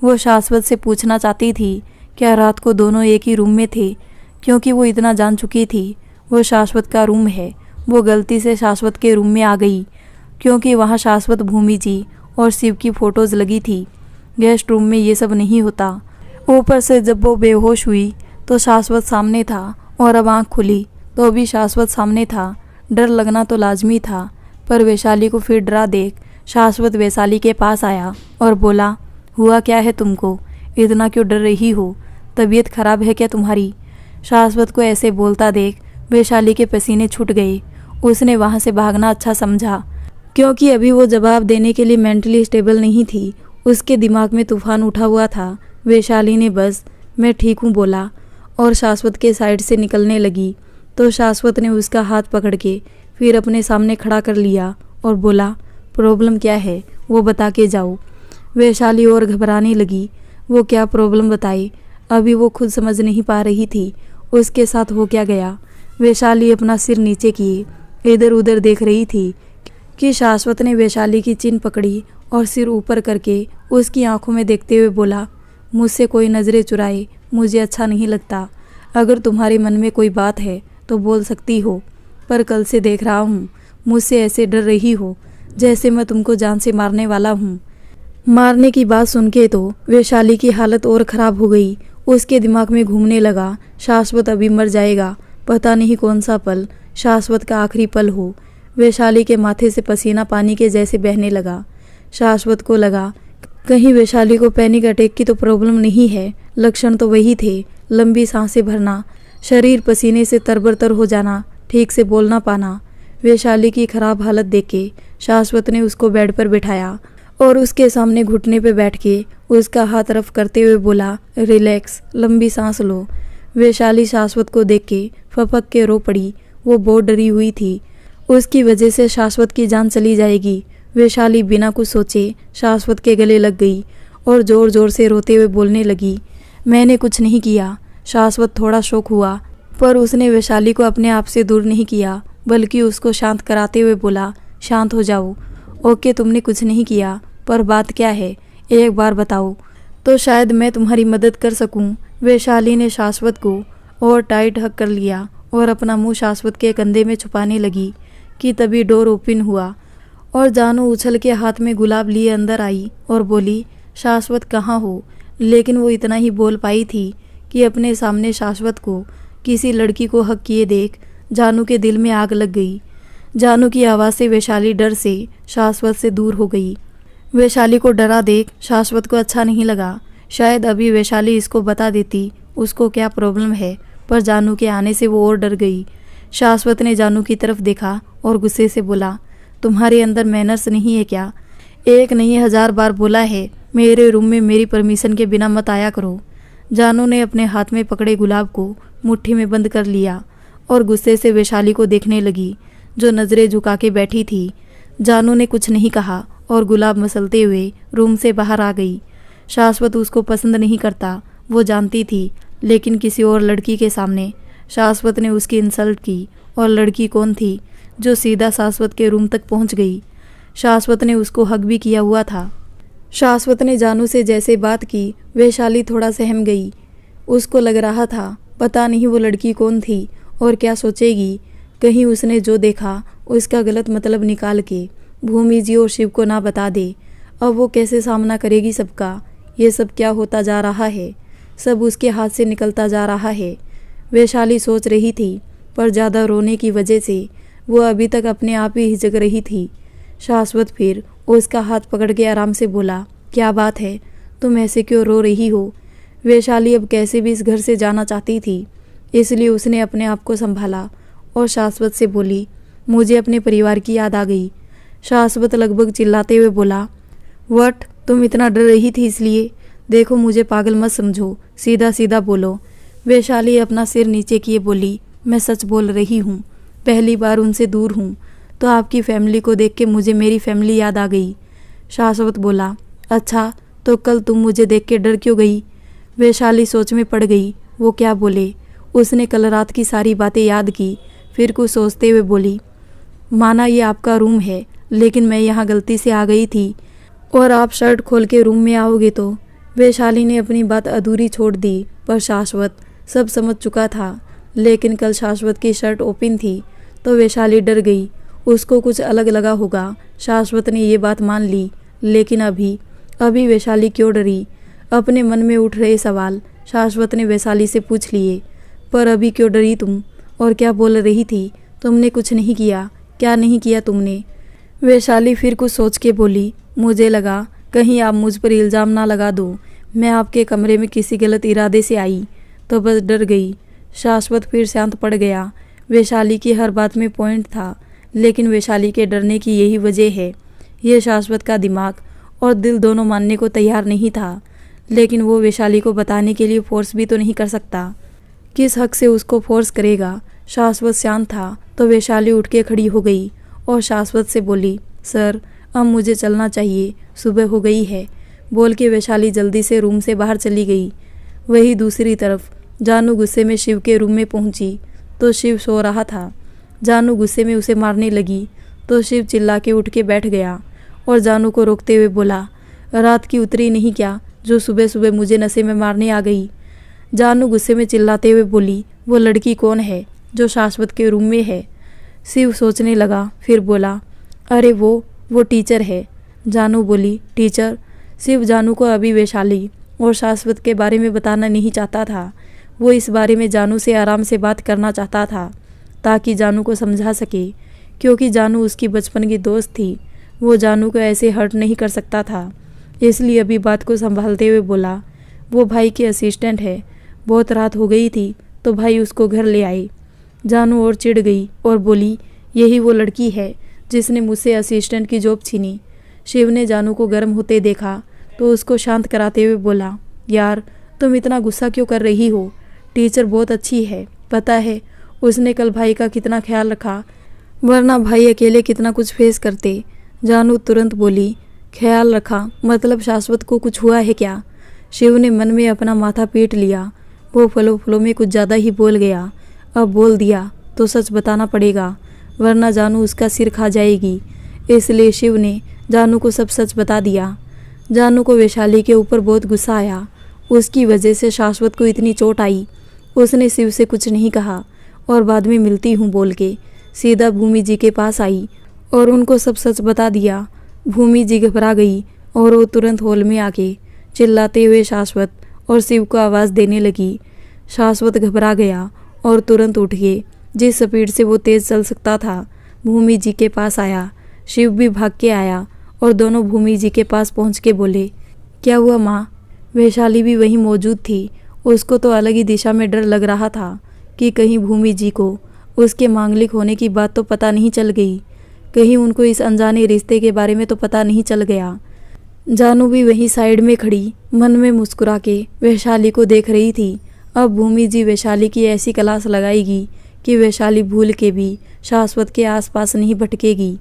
वो शाश्वत से पूछना चाहती थी क्या रात को दोनों एक ही रूम में थे, क्योंकि वो इतना जान चुकी थी वो शाश्वत का रूम है। वो गलती से शाश्वत के रूम में आ गई क्योंकि वहाँ शाश्वत, भूमि जी और शिव की फ़ोटोज़ लगी थी। गेस्ट रूम में ये सब नहीं होता। ऊपर से जब वो बेहोश हुई तो शाश्वत सामने था और अब आँख खुली तो भी शाश्वत सामने था। डर लगना तो लाजमी था, पर वैशाली को फिर डरा देख शाश्वत वैशाली के पास आया और बोला, हुआ क्या है तुमको, इतना क्यों डर रही हो, तबीयत खराब है क्या तुम्हारी। शाश्वत को ऐसे बोलता देख वैशाली के पसीने छूट गए। उसने वहाँ से भागना अच्छा समझा क्योंकि अभी वो जवाब देने के लिए मेंटली स्टेबल नहीं थी। उसके दिमाग में तूफान उठा हुआ था। वैशाली ने बस मैं ठीक हूँ बोला और शाश्वत के साइड से निकलने लगी तो शाश्वत ने उसका हाथ पकड़ के फिर अपने सामने खड़ा कर लिया और बोला, प्रॉब्लम क्या है वो बता के जाओ। वैशाली और घबराने लगी। वो क्या प्रॉब्लम बताए, अभी वो खुद समझ नहीं पा रही थी उसके साथ हो क्या गया। वैशाली अपना सिर नीचे किए इधर उधर देख रही थी कि शाश्वत ने वैशाली की चिन पकड़ी और सिर ऊपर करके उसकी आंखों में देखते हुए बोला, मुझसे कोई नज़रें चुराए मुझे अच्छा नहीं लगता। अगर तुम्हारे मन में कोई बात है तो बोल सकती हो, पर कल से देख रहा हूँ मुझसे ऐसे डर रही हो जैसे मैं तुमको जान से मारने वाला हूँ। मारने की बात सुन के तो वैशाली की हालत और ख़राब हो गई। उसके दिमाग में घूमने लगा, शाश्वत अभी मर जाएगा। पता नहीं कौन सा पल शाश्वत का आखिरी पल हो। वैशाली के माथे से पसीना पानी के जैसे बहने लगा। शाश्वत को लगा कहीं वैशाली को पैनिक अटैक की तो प्रॉब्लम नहीं है। लक्षण तो वही थे, लंबी सांसें भरना, शरीर पसीने से तरबतर हो जाना, ठीक से बोल ना पाना। वैशाली की खराब हालत देख के शाश्वत ने उसको बेड पर बिठाया और उसके सामने घुटने पे बैठ के उसका हाथ रफ करते हुए बोला, रिलैक्स, लंबी सांस लो। वैशाली शाश्वत को देख के फपक के रो पड़ी। वो बहुत डरी हुई थी, उसकी वजह से शाश्वत की जान चली जाएगी। वैशाली बिना कुछ सोचे शाश्वत के गले लग गई और ज़ोर ज़ोर से रोते हुए बोलने लगी, मैंने कुछ नहीं किया। शाश्वत थोड़ा शौक हुआ, पर उसने वैशाली को अपने आप से दूर नहीं किया, बल्कि उसको शांत कराते हुए बोला, शांत हो जाओ। ओके, तुमने कुछ नहीं किया, पर बात क्या है एक बार बताओ तो शायद मैं तुम्हारी मदद कर सकूं। वैशाली ने शाश्वत को और टाइट हक कर लिया और अपना मुंह शाश्वत के कंधे में छुपाने लगी कि तभी डोर ओपन हुआ और जानू उछल के हाथ में गुलाब लिए अंदर आई और बोली, शाश्वत कहाँ हो। लेकिन वो इतना ही बोल पाई थी कि अपने सामने शाश्वत को किसी लड़की को हक किए देख जानू के दिल में आग लग गई। जानू की आवाज़ से वैशाली डर से शाश्वत से दूर हो गई। वैशाली को डरा देख शाश्वत को अच्छा नहीं लगा। शायद अभी वैशाली इसको बता देती उसको क्या प्रॉब्लम है, पर जानू के आने से वो और डर गई। शाश्वत ने जानू की तरफ देखा और गुस्से से बोला, तुम्हारे अंदर मैनर्स नहीं है क्या? एक नहीं 1000 बार बोला है मेरे रूम में मेरी परमिशन के बिना मत आया करो। जानू ने अपने हाथ में पकड़े गुलाब को मुट्ठी में बंद कर लिया और गुस्से से वैशाली को देखने लगी जो नज़रें झुका के बैठी थी। जानू ने कुछ नहीं कहा और गुलाब मसलते हुए रूम से बाहर आ गई। शाश्वत उसको पसंद नहीं करता, वो जानती थी, लेकिन किसी और लड़की के सामने शाश्वत ने उसकी इंसल्ट की। और लड़की कौन थी जो सीधा शाश्वत के रूम तक पहुंच गई? शाश्वत ने उसको हक भी किया हुआ था। शाश्वत ने जानू से जैसे बात की वैशाली थोड़ा सहम गई। उसको लग रहा था पता नहीं वो लड़की कौन थी और क्या सोचेगी। कहीं उसने जो देखा उसका गलत मतलब निकाल के भूमि जी और शिव को ना बता दे। अब वो कैसे सामना करेगी सबका? ये सब क्या होता जा रहा है? सब उसके हाथ से निकलता जा रहा है। वैशाली सोच रही थी, पर ज़्यादा रोने की वजह से वो अभी तक अपने आप ही हिचक रही थी। शाश्वत फिर उसका हाथ पकड़ के आराम से बोला, क्या बात है, तुम ऐसे क्यों रो रही हो? वैशाली अब कैसे भी इस घर से जाना चाहती थी, इसलिए उसने अपने आप को संभाला और शाश्वत से बोली, मुझे अपने परिवार की याद आ गई। शाश्वत लगभग चिल्लाते हुए बोला, तुम इतना डर रही थी इसलिए? देखो मुझे पागल मत समझो, सीधा सीधा बोलो। वैशाली अपना सिर नीचे किए बोली, मैं सच बोल रही हूँ, पहली बार उनसे दूर हूँ, तो आपकी फैमिली को देख के मुझे मेरी फैमिली याद आ गई। शाश्वत बोला, अच्छा तो कल तुम मुझे देख के डर क्यों गई? वैशाली सोच में पड़ गई, वो क्या बोले। उसने कल रात की सारी बातें याद की, फिर कुछ सोचते हुए बोली, माना ये आपका रूम है, लेकिन मैं यहाँ गलती से आ गई थी और आप शर्ट खोल के रूम में आओगे तो। वैशाली ने अपनी बात अधूरी छोड़ दी, पर शाश्वत सब समझ चुका था। लेकिन कल शाश्वत की शर्ट ओपन थी तो वैशाली डर गई, उसको कुछ अलग लगा होगा। शाश्वत ने ये बात मान ली, लेकिन अभी वैशाली क्यों डरी? अपने मन में उठ रहे सवाल शाश्वत ने वैशाली से पूछ लिए। पर अभी क्यों डरी तुम? और क्या बोल रही थी? तुमने कुछ नहीं किया। क्या नहीं किया तुमने? वैशाली फिर कुछ सोच के बोली, मुझे लगा कहीं आप मुझ पर इल्ज़ाम ना लगा दो। मैं आपके कमरे में किसी गलत इरादे से आई तो बस डर गई। शाश्वत फिर शांत पड़ गया। वैशाली की हर बात में पॉइंट था, लेकिन वैशाली के डरने की यही वजह है। यह शाश्वत का दिमाग और दिल दोनों मानने को तैयार नहीं था, लेकिन वो वैशाली को बताने के लिए फोर्स भी तो नहीं कर सकता। किस हक से उसको फोर्स करेगा? शाश्वत शांत था तो वैशाली उठ के खड़ी हो गई और शाश्वत से बोली, सर अब मुझे चलना चाहिए, सुबह हो गई है। बोल के वैशाली जल्दी से रूम से बाहर चली गई। वही दूसरी तरफ जानू गुस्से में शिव के रूम में पहुंची तो शिव सो रहा था। जानू गुस्से में उसे मारने लगी तो शिव चिल्ला के उठ के बैठ गया और जानू को रोकते हुए बोला, रात की उतरी नहीं क्या जो सुबह सुबह मुझे नशे में मारने आ गई? जानू गुस्से में चिल्लाते हुए बोली, वो लड़की कौन है जो शाश्वत के रूम में है? शिव सोचने लगा, फिर बोला, अरे वो टीचर है। जानू बोली, टीचर? शिव जानू को अभी वैशाली और शाश्वत के बारे में बताना नहीं चाहता था। वो इस बारे में जानू से आराम से बात करना चाहता था ताकि जानू को समझा सके, क्योंकि जानू उसकी बचपन की दोस्त थी। वो जानू को ऐसे हर्ट नहीं कर सकता था, इसलिए अभी बात को संभालते हुए बोला, वो भाई के असिस्टेंट है। बहुत रात हो गई थी तो भाई उसको घर ले आए। जानू और चिढ़ गई और बोली, यही वो लड़की है जिसने मुझसे असिस्टेंट की जॉब छीनी। शिव ने जानू को गर्म होते देखा तो उसको शांत कराते हुए बोला, यार तुम इतना गुस्सा क्यों कर रही हो? टीचर बहुत अच्छी है, पता है उसने कल भाई का कितना ख्याल रखा, वरना भाई अकेले कितना कुछ फेस करते। जानू तुरंत बोली, ख्याल रखा मतलब शाश्वत को कुछ हुआ है क्या? शिव ने मन में अपना माथा पीट लिया। वो फलो में कुछ ज़्यादा ही बोल गया। अब बोल दिया तो सच बताना पड़ेगा, वरना जानू उसका सिर खा जाएगी। इसलिए शिव ने जानू को सब सच बता दिया। जानू को वैशाली के ऊपर बहुत गुस्सा आया। उसकी वजह से शाश्वत को इतनी चोट आई। उसने शिव से कुछ नहीं कहा और बाद में मिलती हूँ बोल के सीधा भूमि जी के पास आई और उनको सब सच बता दिया। भूमि जी घबरा गई और वो तुरंत हॉल में आके चिल्लाते हुए शाश्वत और शिव को आवाज़ देने लगी। शाश्वत घबरा गया और तुरंत उठ के जिस स्पीड से वो तेज़ चल सकता था भूमि जी के पास आया। शिव भी भाग के आया और दोनों भूमि जी के पास पहुंच के बोले, क्या हुआ माँ? वैशाली भी वहीं मौजूद थी। उसको तो अलग ही दिशा में डर लग रहा था कि कहीं भूमि जी को उसके मांगलिक होने की बात तो पता नहीं चल गई, कहीं उनको इस अनजाने रिश्ते के बारे में तो पता नहीं चल गया। जानू भी वहीं साइड में खड़ी मन में मुस्कुरा के वैशाली को देख रही थी। अब भूमि जी वैशाली की ऐसी क्लास लगाएगी कि वैशाली भूल के भी शाश्वत के आसपास नहीं भटकेगी।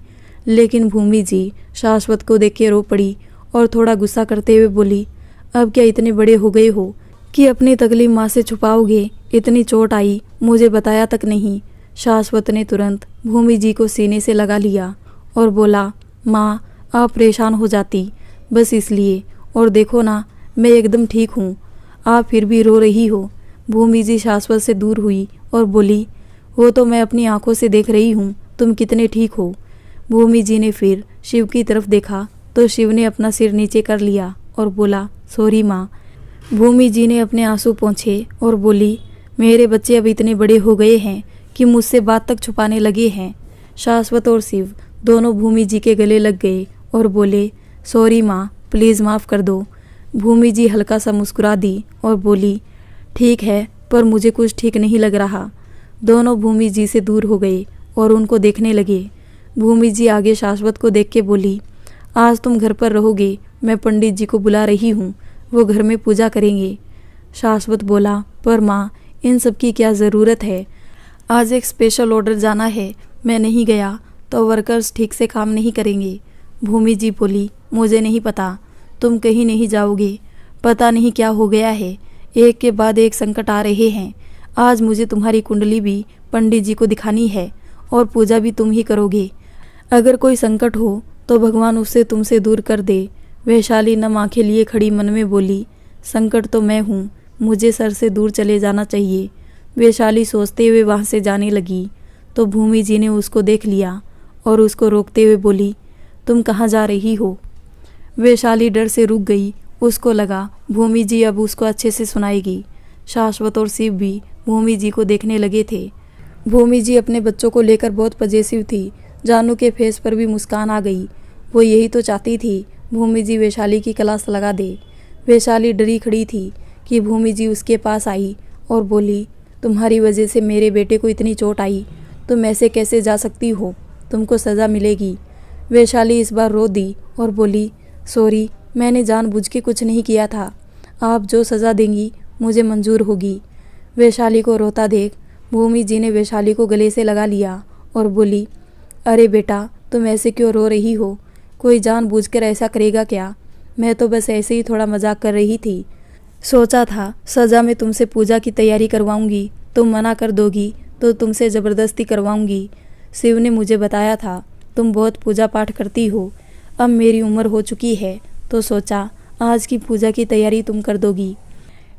लेकिन भूमि जी शाश्वत को देख के रो पड़ी और थोड़ा गुस्सा करते हुए बोली, अब क्या इतने बड़े हो गए हो कि अपनी तकलीफ माँ से छुपाओगे? इतनी चोट आई मुझे बताया तक नहीं। शाश्वत ने तुरंत भूमि जी को सीने से लगा लिया और बोला, माँ आप परेशान हो जाती बस इसलिए, और देखो ना मैं एकदम ठीक हूँ, आप फिर भी रो रही हो। भूमि जी शाश्वत से दूर हुई और बोली, वो तो मैं अपनी आंखों से देख रही हूँ तुम कितने ठीक हो। भूमि जी ने फिर शिव की तरफ देखा तो शिव ने अपना सिर नीचे कर लिया और बोला, सॉरी माँ। भूमि जी ने अपने आंसू पोंछे और बोली, मेरे बच्चे अब इतने बड़े हो गए हैं कि मुझसे बात तक छुपाने लगे हैं। शाश्वत और शिव दोनों भूमि जी के गले लग गए और बोले, सॉरी माँ, प्लीज़ माफ़ कर दो। भूमि जी हल्का सा मुस्कुरा दी और बोली, ठीक है पर मुझे कुछ ठीक नहीं लग रहा। दोनों भूमि जी से दूर हो गए और उनको देखने लगे। भूमि जी आगे शाश्वत को देख के बोली, आज तुम घर पर रहोगे, मैं पंडित जी को बुला रही हूँ, वो घर में पूजा करेंगे। शाश्वत बोला, पर माँ इन सब की क्या ज़रूरत है। आज एक स्पेशल ऑर्डर जाना है, मैं नहीं गया तो वर्कर्स ठीक से काम नहीं करेंगे। भूमि जी बोली, मुझे नहीं पता, तुम कहीं नहीं जाओगे। पता नहीं क्या हो गया है, एक के बाद एक संकट आ रहे हैं। आज मुझे तुम्हारी कुंडली भी पंडित जी को दिखानी है और पूजा भी तुम ही करोगे। अगर कोई संकट हो तो भगवान उससे तुमसे दूर कर दे। वैशाली नम आंखें लिए खड़ी मन में बोली, संकट तो मैं हूँ, मुझे सर से दूर चले जाना चाहिए। वैशाली सोचते हुए वहाँ से जाने लगी तो भूमि जी ने उसको देख लिया और उसको रोकते हुए बोली, तुम कहाँ जा रही हो। वैशाली डर से रुक गई। उसको लगा भूमि जी अब उसको अच्छे से सुनाएगी। शाश्वत और शिव भी भूमि जी को देखने लगे थे। भूमि जी अपने बच्चों को लेकर बहुत पजेसिव थी। जानू के फेस पर भी मुस्कान आ गई। वो यही तो चाहती थी, भूमि जी वैशाली की क्लास लगा दे। वैशाली डरी खड़ी थी कि भूमि जी उसके पास आई और बोली, तुम्हारी वजह से मेरे बेटे को इतनी चोट आई, तुम ऐसे कैसे जा सकती हो, तुमको सज़ा मिलेगी। वैशाली इस बार रो दी और बोली, सॉरी, मैंने जानबूझ के कुछ नहीं किया था। आप जो सज़ा देंगी मुझे मंजूर होगी। वैशाली को रोता देख भूमि जी ने वैशाली को गले से लगा लिया और बोली, अरे बेटा, तुम ऐसे क्यों रो रही हो, कोई जानबूझकर ऐसा करेगा क्या। मैं तो बस ऐसे ही थोड़ा मजाक कर रही थी। सोचा था सज़ा में तुमसे पूजा की तैयारी करवाऊंगी, तुम मना कर दोगी तो तुमसे ज़बरदस्ती करवाऊंगी। शिव ने मुझे बताया था तुम बहुत पूजा पाठ करती हो। अब मेरी उम्र हो चुकी है तो सोचा आज की पूजा की तैयारी तुम कर दोगी।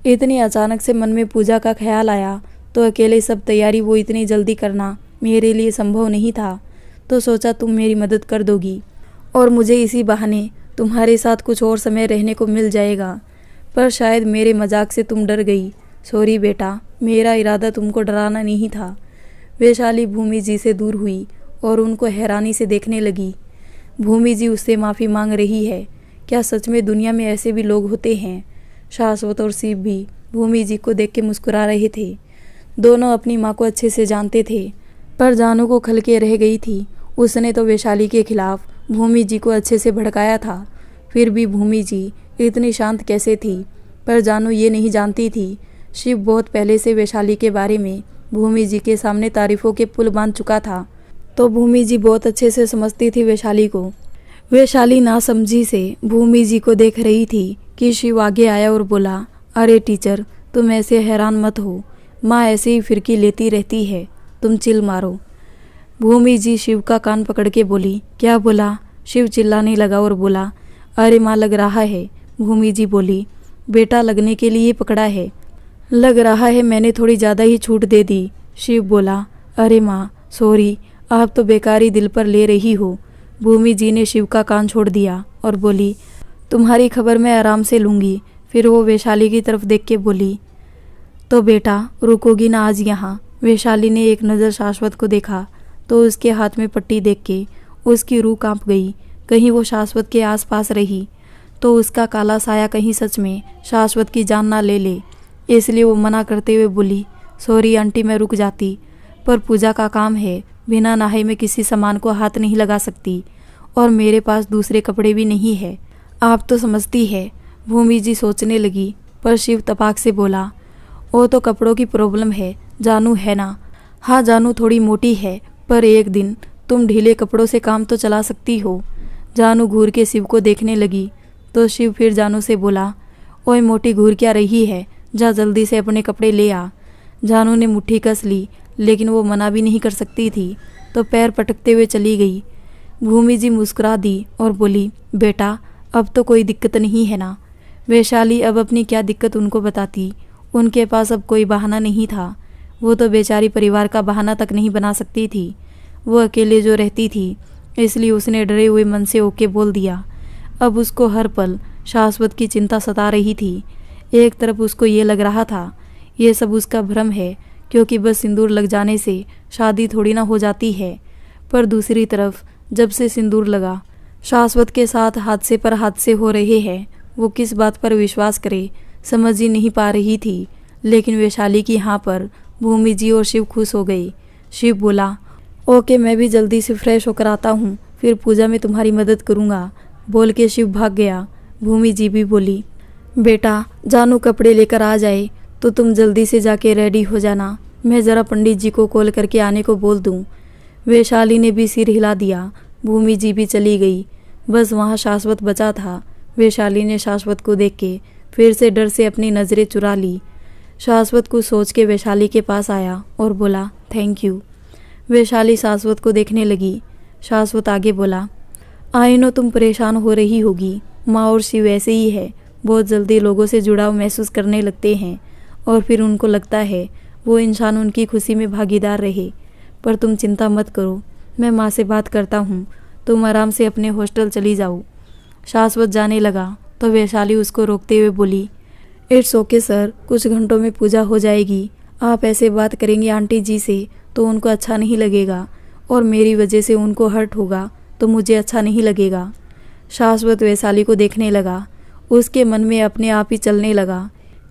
इतनी अचानक से मन में पूजा का ख्याल आया तो अकेले सब तैयारी वो इतनी जल्दी करना मेरे लिए संभव नहीं था। तो सोचा तुम मेरी मदद कर दोगी और मुझे इसी बहाने तुम्हारे साथ कुछ और समय रहने को मिल जाएगा। पर शायद मेरे मजाक से तुम डर गई। सॉरी बेटा, मेरा इरादा तुमको डराना नहीं था। वैशाली भूमि जी से दूर हुई और उनको हैरानी से देखने लगी। भूमि जी उससे माफ़ी मांग रही है। क्या सच में दुनिया में ऐसे भी लोग होते हैं। शाश्वत और शिव भी भूमि जी को देख के मुस्कुरा रहे थे। दोनों अपनी माँ को अच्छे से जानते थे, पर जानू को खल के रह गई थी। उसने तो वैशाली के खिलाफ भूमि जी को अच्छे से भड़काया था। फिर भी भूमि जी इतनी शांत कैसे थी। पर जानू ये नहीं जानती थी शिव बहुत पहले से वैशाली के बारे में भूमि जी के सामने तारीफों के पुल बांध चुका था। तो भूमि जी बहुत अच्छे से समझती थी वैशाली को। वैशाली नासमझी से भूमि जी को देख रही थी कि शिव आगे आया और बोला, अरे टीचर, तुम ऐसे हैरान मत हो, माँ ऐसे ही फिरकी लेती रहती है, तुम चिल मारो। भूमि जी शिव का कान पकड़ के बोली, क्या बोला। शिव चिल्लाने लगा और बोला, अरे माँ लग रहा है। भूमि जी बोली, बेटा लगने के लिए पकड़ा है, लग रहा है मैंने थोड़ी ज़्यादा ही छूट दे दी। शिव बोला, अरे माँ सॉरी, आप तो बेकारी दिल पर ले रही हो। भूमि जी ने शिव का कान छोड़ दिया और बोली, तुम्हारी खबर मैं आराम से लूँगी। फिर वो वैशाली की तरफ देख के बोली, तो बेटा रुकोगी ना आज यहाँ। वैशाली ने एक नज़र शाश्वत को देखा तो उसके हाथ में पट्टी देख के उसकी रूह कांप गई। कहीं वो शाश्वत के आसपास रही तो उसका काला साया कहीं सच में शाश्वत की जान ना ले ले। इसलिए वो मना करते हुए बोली, सॉरी आंटी, मैं रुक जाती, पर पूजा का काम है, बिना नहाए में किसी सामान को हाथ नहीं लगा सकती और मेरे पास दूसरे कपड़े भी नहीं है, आप तो समझती है। भूमि जी सोचने लगी, पर शिव तपाक से बोला, वो तो कपड़ों की प्रॉब्लम है, जानू है ना। हाँ जानू थोड़ी मोटी है, पर एक दिन तुम ढीले कपड़ों से काम तो चला सकती हो। जानू घूर के शिव को देखने लगी तो शिव फिर जानू से बोला, ओए मोटी घूर क्या रही है, जा जल्दी से अपने कपड़े ले आ। जानू ने मुट्ठी कस ली, लेकिन वो मना भी नहीं कर सकती थी तो पैर पटकते हुए चली गई। भूमि जी मुस्कुरा दी और बोली, बेटा अब तो कोई दिक्कत नहीं है ना। वैशाली अब अपनी क्या दिक्कत उनको बताती। उनके पास अब कोई बहाना नहीं था। वो तो बेचारी परिवार का बहाना तक नहीं बना सकती थी। वो अकेले जो रहती थी, इसलिए उसने डरे हुए मन से ओके बोल दिया। अब उसको हर पल शाश्वत की चिंता सता रही थी। एक तरफ उसको ये लग रहा था ये सब उसका भ्रम है, क्योंकि बस सिंदूर लग जाने से शादी थोड़ी ना हो जाती है। पर दूसरी तरफ जब से सिंदूर लगा, शाश्वत के साथ हादसे पर हादसे हो रहे हैं, वो किस बात पर विश्वास करे समझ ही नहीं पा रही थी। लेकिन वैशाली की हाँ पर भूमि जी और शिव खुश हो गई। शिव बोला, ओके, मैं भी जल्दी से फ्रेश होकर आता हूँ, फिर पूजा में तुम्हारी मदद करूँगा। बोल के शिव भाग गया। भूमि जी भी बोली, बेटा जानू कपड़े लेकर आ जाए, तो तुम जल्दी से जाके रेडी हो जाना, मैं ज़रा पंडित जी को कॉल करके आने को बोल दूँ। वैशाली ने भी सिर हिला दिया। भूमि जी भी चली गई। बस वहाँ शाश्वत बचा था। वैशाली ने शाश्वत को देख के फिर से डर से अपनी नज़रें चुरा ली। शाश्वत को सोच के वैशाली के पास आया और बोला थैंक यू। वैशाली शाश्वत को देखने लगी। शाश्वत आगे बोला, आई नो तुम परेशान हो रही होगी, माँ और शिव ऐसे ही है, बहुत जल्दी लोगों से जुड़ाव महसूस करने लगते हैं और फिर उनको लगता है वो इंसान उनकी खुशी में भागीदार रहे। पर तुम चिंता मत करो, मैं माँ से बात करता हूँ, तुम आराम से अपने हॉस्टल चली जाओ। शाश्वत जाने लगा तो वैशाली उसको रोकते हुए बोली, इट्स ओके सर, कुछ घंटों में पूजा हो जाएगी। आप ऐसे बात करेंगे आंटी जी से तो उनको अच्छा नहीं लगेगा और मेरी वजह से उनको हर्ट होगा तो मुझे अच्छा नहीं लगेगा। शाश्वत वैशाली को देखने लगा। उसके मन में अपने आप ही चलने लगा,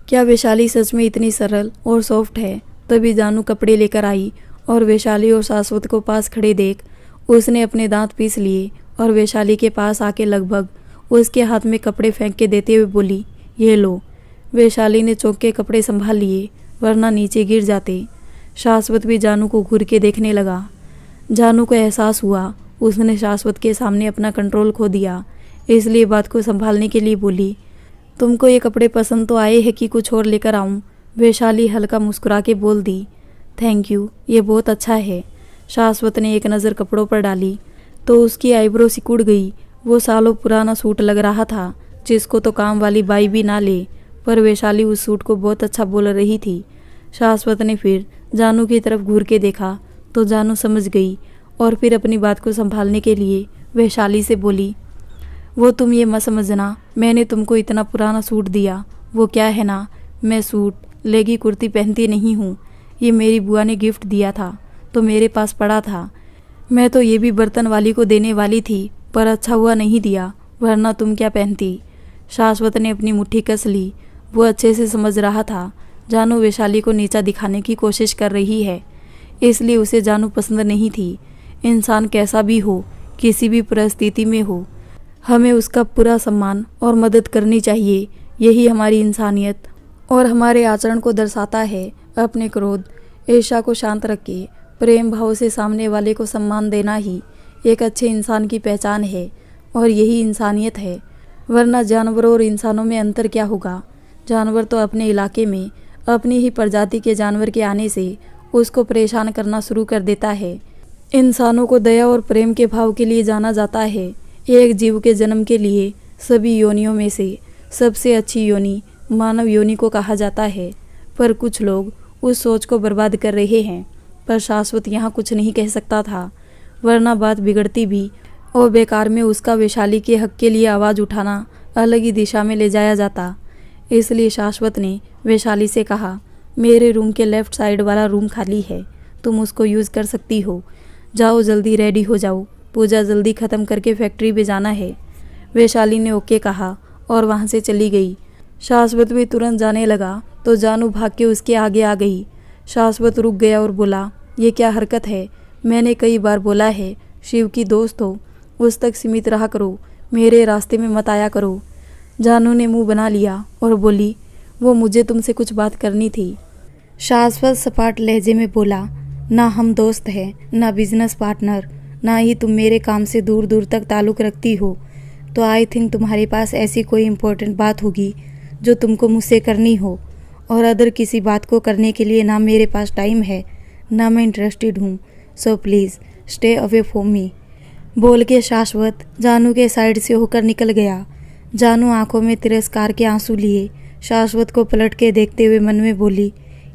क्या वैशाली सच में इतनी सरल और सॉफ्ट है। तभी जानू कपड़े लेकर आई और वैशाली और शाश्वत को पास खड़े देख उसने अपने दांत पीस लिए और वैशाली के पास आके लगभग उसके हाथ में कपड़े फेंक के देते हुए बोली, ये लो। वैशाली ने चौंक के कपड़े संभाल लिए वरना नीचे गिर जाते। शाश्वत भी जानू को घूर के देखने लगा। जानू को एहसास हुआ उसने शाश्वत के सामने अपना कंट्रोल खो दिया, इसलिए बात को संभालने के लिए बोली, तुमको ये कपड़े पसंद तो आए हैं कि कुछ और लेकर आऊँ। वैशाली हल्का मुस्कुरा के बोल दी, थैंक यू, ये बहुत अच्छा है। शाश्वत ने एक नज़र कपड़ों पर डाली तो उसकी आईब्रो सिकुड़ गई। वो सालों पुराना सूट लग रहा था जिसको तो काम वाली बाई भी ना ले, पर वैशाली उस सूट को बहुत अच्छा बोल रही थी। शाश्वत ने फिर जानू की तरफ घूर के देखा तो जानू समझ गई और फिर अपनी बात को संभालने के लिए वैशाली से बोली, वो तुम ये मत समझना, मैंने तुमको इतना पुराना सूट दिया, वो क्या है ना, मैं सूट लेगी कुर्ती पहनती नहीं हूँ, ये मेरी बुआ ने गिफ्ट दिया था तो मेरे पास पड़ा था। मैं तो ये भी बर्तन वाली को देने वाली थी पर अच्छा हुआ नहीं दिया, वरना तुम क्या पहनती। शाश्वत ने अपनी मुट्ठी कस ली। वो अच्छे से समझ रहा था जानू वैशाली को नीचा दिखाने की कोशिश कर रही है, इसलिए उसे जानू पसंद नहीं थी। इंसान कैसा भी हो, किसी भी परिस्थिति में हो, हमें उसका पूरा सम्मान और मदद करनी चाहिए। यही हमारी इंसानियत और हमारे आचरण को दर्शाता है। अपने क्रोध ईर्ष्या को शांत रख के प्रेम भाव से सामने वाले को सम्मान देना ही एक अच्छे इंसान की पहचान है और यही इंसानियत है। वरना जानवरों और इंसानों में अंतर क्या होगा। जानवर तो अपने इलाके में अपनी ही प्रजाति के जानवर के आने से उसको परेशान करना शुरू कर देता है। इंसानों को दया और प्रेम के भाव के लिए जाना जाता है। एक जीव के जन्म के लिए सभी योनियों में से सबसे अच्छी योनि मानव योनि को कहा जाता है, पर कुछ लोग उस सोच को बर्बाद कर रहे हैं। पर शाश्वत यहाँ कुछ नहीं कह सकता था, वरना बात बिगड़ती भी और बेकार में उसका वैशाली के हक के लिए आवाज़ उठाना अलग ही दिशा में ले जाया जाता। इसलिए शाश्वत ने वैशाली से कहा, मेरे रूम के लेफ्ट साइड वाला रूम खाली है, तुम उसको यूज़ कर सकती हो। जाओ जल्दी रेडी हो जाओ, पूजा जल्दी ख़त्म करके फैक्ट्री पे जाना है। वैशाली ने ओके कहा और वहाँ से चली गई। शाश्वत भी तुरंत जाने लगा तो जानू भाग के उसके आगे आ गई। शाश्वत रुक गया और बोला, ये क्या हरकत है, मैंने कई बार बोला है शिव की दोस्त हो, उस तक सीमित रहा करो, मेरे रास्ते में मत आया करो। जानू ने मुंह बना लिया और बोली, वो मुझे तुमसे कुछ बात करनी थी। शाश्वत सपाट लहजे में बोला, ना हम दोस्त हैं, ना बिजनेस पार्टनर, ना ही तुम मेरे काम से दूर दूर तक ताल्लुक़ रखती हो, तो आई थिंक तुम्हारे पास ऐसी कोई इम्पोर्टेंट बात होगी जो तुमको मुझसे करनी हो, और अदर किसी बात को करने के लिए ना मेरे पास टाइम है, ना मैं इंटरेस्टेड हूँ, so please stay away from me. बोल के शाश्वत जानू के साइड से होकर निकल गया। जानू आंखों में तिरस्कार के आंसू लिए शाश्वत को पलट के देखते हुए मन में बोली,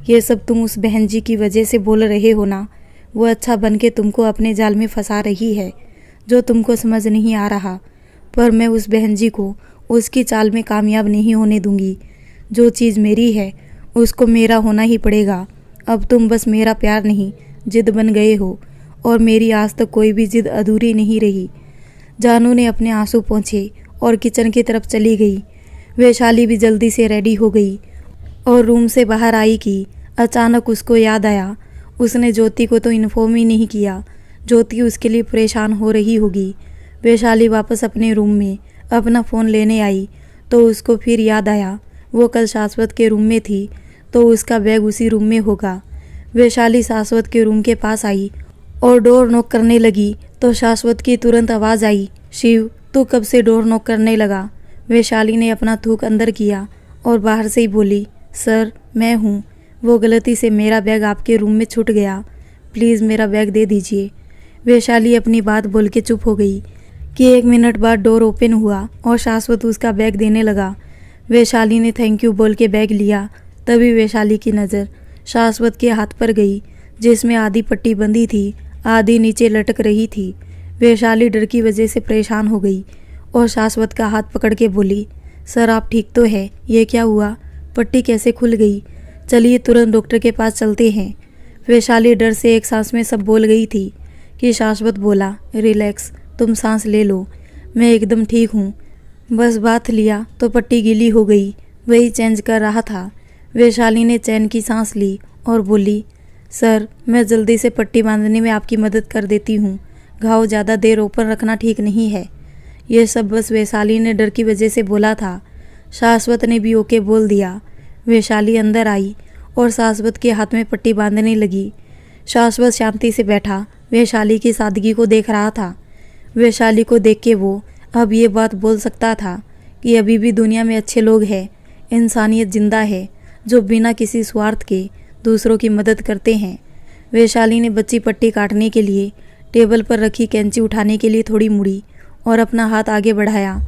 ये सब तुम उस बहन जी की वजह से बोल रहे हो ना, वो अच्छा बन के तुमको अपने जाल में फंसा रही है जो तुमको समझ नहीं आ रहा, पर मैं उस बहन जी को उसकी चाल में कामयाब नहीं होने दूंगी। जो चीज़ मेरी है उसको मेरा होना ही पड़ेगा। अब तुम बस मेरा प्यार नहीं जिद बन गए हो और मेरी आज तक कोई भी जिद अधूरी नहीं रही। जानू ने अपने आंसू पोंछे और किचन की तरफ चली गई। वैशाली भी जल्दी से रेडी हो गई और रूम से बाहर आई कि अचानक उसको याद आया उसने ज्योति को तो इन्फॉर्म ही नहीं किया। ज्योति उसके लिए परेशान हो रही होगी। वैशाली वापस अपने रूम में अपना फ़ोन लेने आई तो उसको फिर याद आया वो कल शाश्वत के रूम में थी तो उसका बैग उसी रूम में होगा। वैशाली शाश्वत के रूम के पास आई और डोर नॉक करने लगी तो शाश्वत की तुरंत आवाज़ आई, शिव तू कब से डोर नॉक करने लगा? वैशाली ने अपना थूक अंदर किया और बाहर से ही बोली, सर मैं हूँ, वो गलती से मेरा बैग आपके रूम में छूट गया, प्लीज़ मेरा बैग दे दीजिए। वैशाली अपनी बात बोल के चुप हो गई कि 1 मिनट बाद डोर ओपन हुआ और शाश्वत उसका बैग देने लगा। वैशाली ने थैंक यू बोल के बैग लिया। तभी वैशाली की नज़र शाश्वत के हाथ पर गई जिसमें आधी पट्टी बंधी थी, आधी नीचे लटक रही थी। वैशाली डर की वजह से परेशान हो गई और शाश्वत का हाथ पकड़ के बोली, सर आप ठीक तो है? ये क्या हुआ? पट्टी कैसे खुल गई? चलिए तुरंत डॉक्टर के पास चलते हैं। वैशाली डर से एक सांस में सब बोल गई थी कि शाश्वत बोला, रिलैक्स, तुम सांस ले लो, मैं एकदम ठीक हूँ। बस बात लिया तो पट्टी गीली हो गई, वही चेंज कर रहा था। वैशाली ने चैन की सांस ली और बोली, सर मैं जल्दी से पट्टी बांधने में आपकी मदद कर देती हूँ, घाव ज़्यादा देर ओपन रखना ठीक नहीं है। यह सब बस वैशाली ने डर की वजह से बोला था। शाश्वत ने भी ओके बोल दिया। वैशाली अंदर आई और शाश्वत के हाथ में पट्टी बांधने लगी। शाश्वत शांति से बैठा वैशाली की सादगी को देख रहा था। वैशाली को देख के वो अब ये बात बोल सकता था कि अभी भी दुनिया में अच्छे लोग हैं, इंसानियत जिंदा है जो बिना किसी स्वार्थ के दूसरों की मदद करते हैं। वैशाली ने बच्ची पट्टी काटने के लिए टेबल पर रखी कैंची उठाने के लिए थोड़ी मुड़ी और अपना हाथ आगे बढ़ाया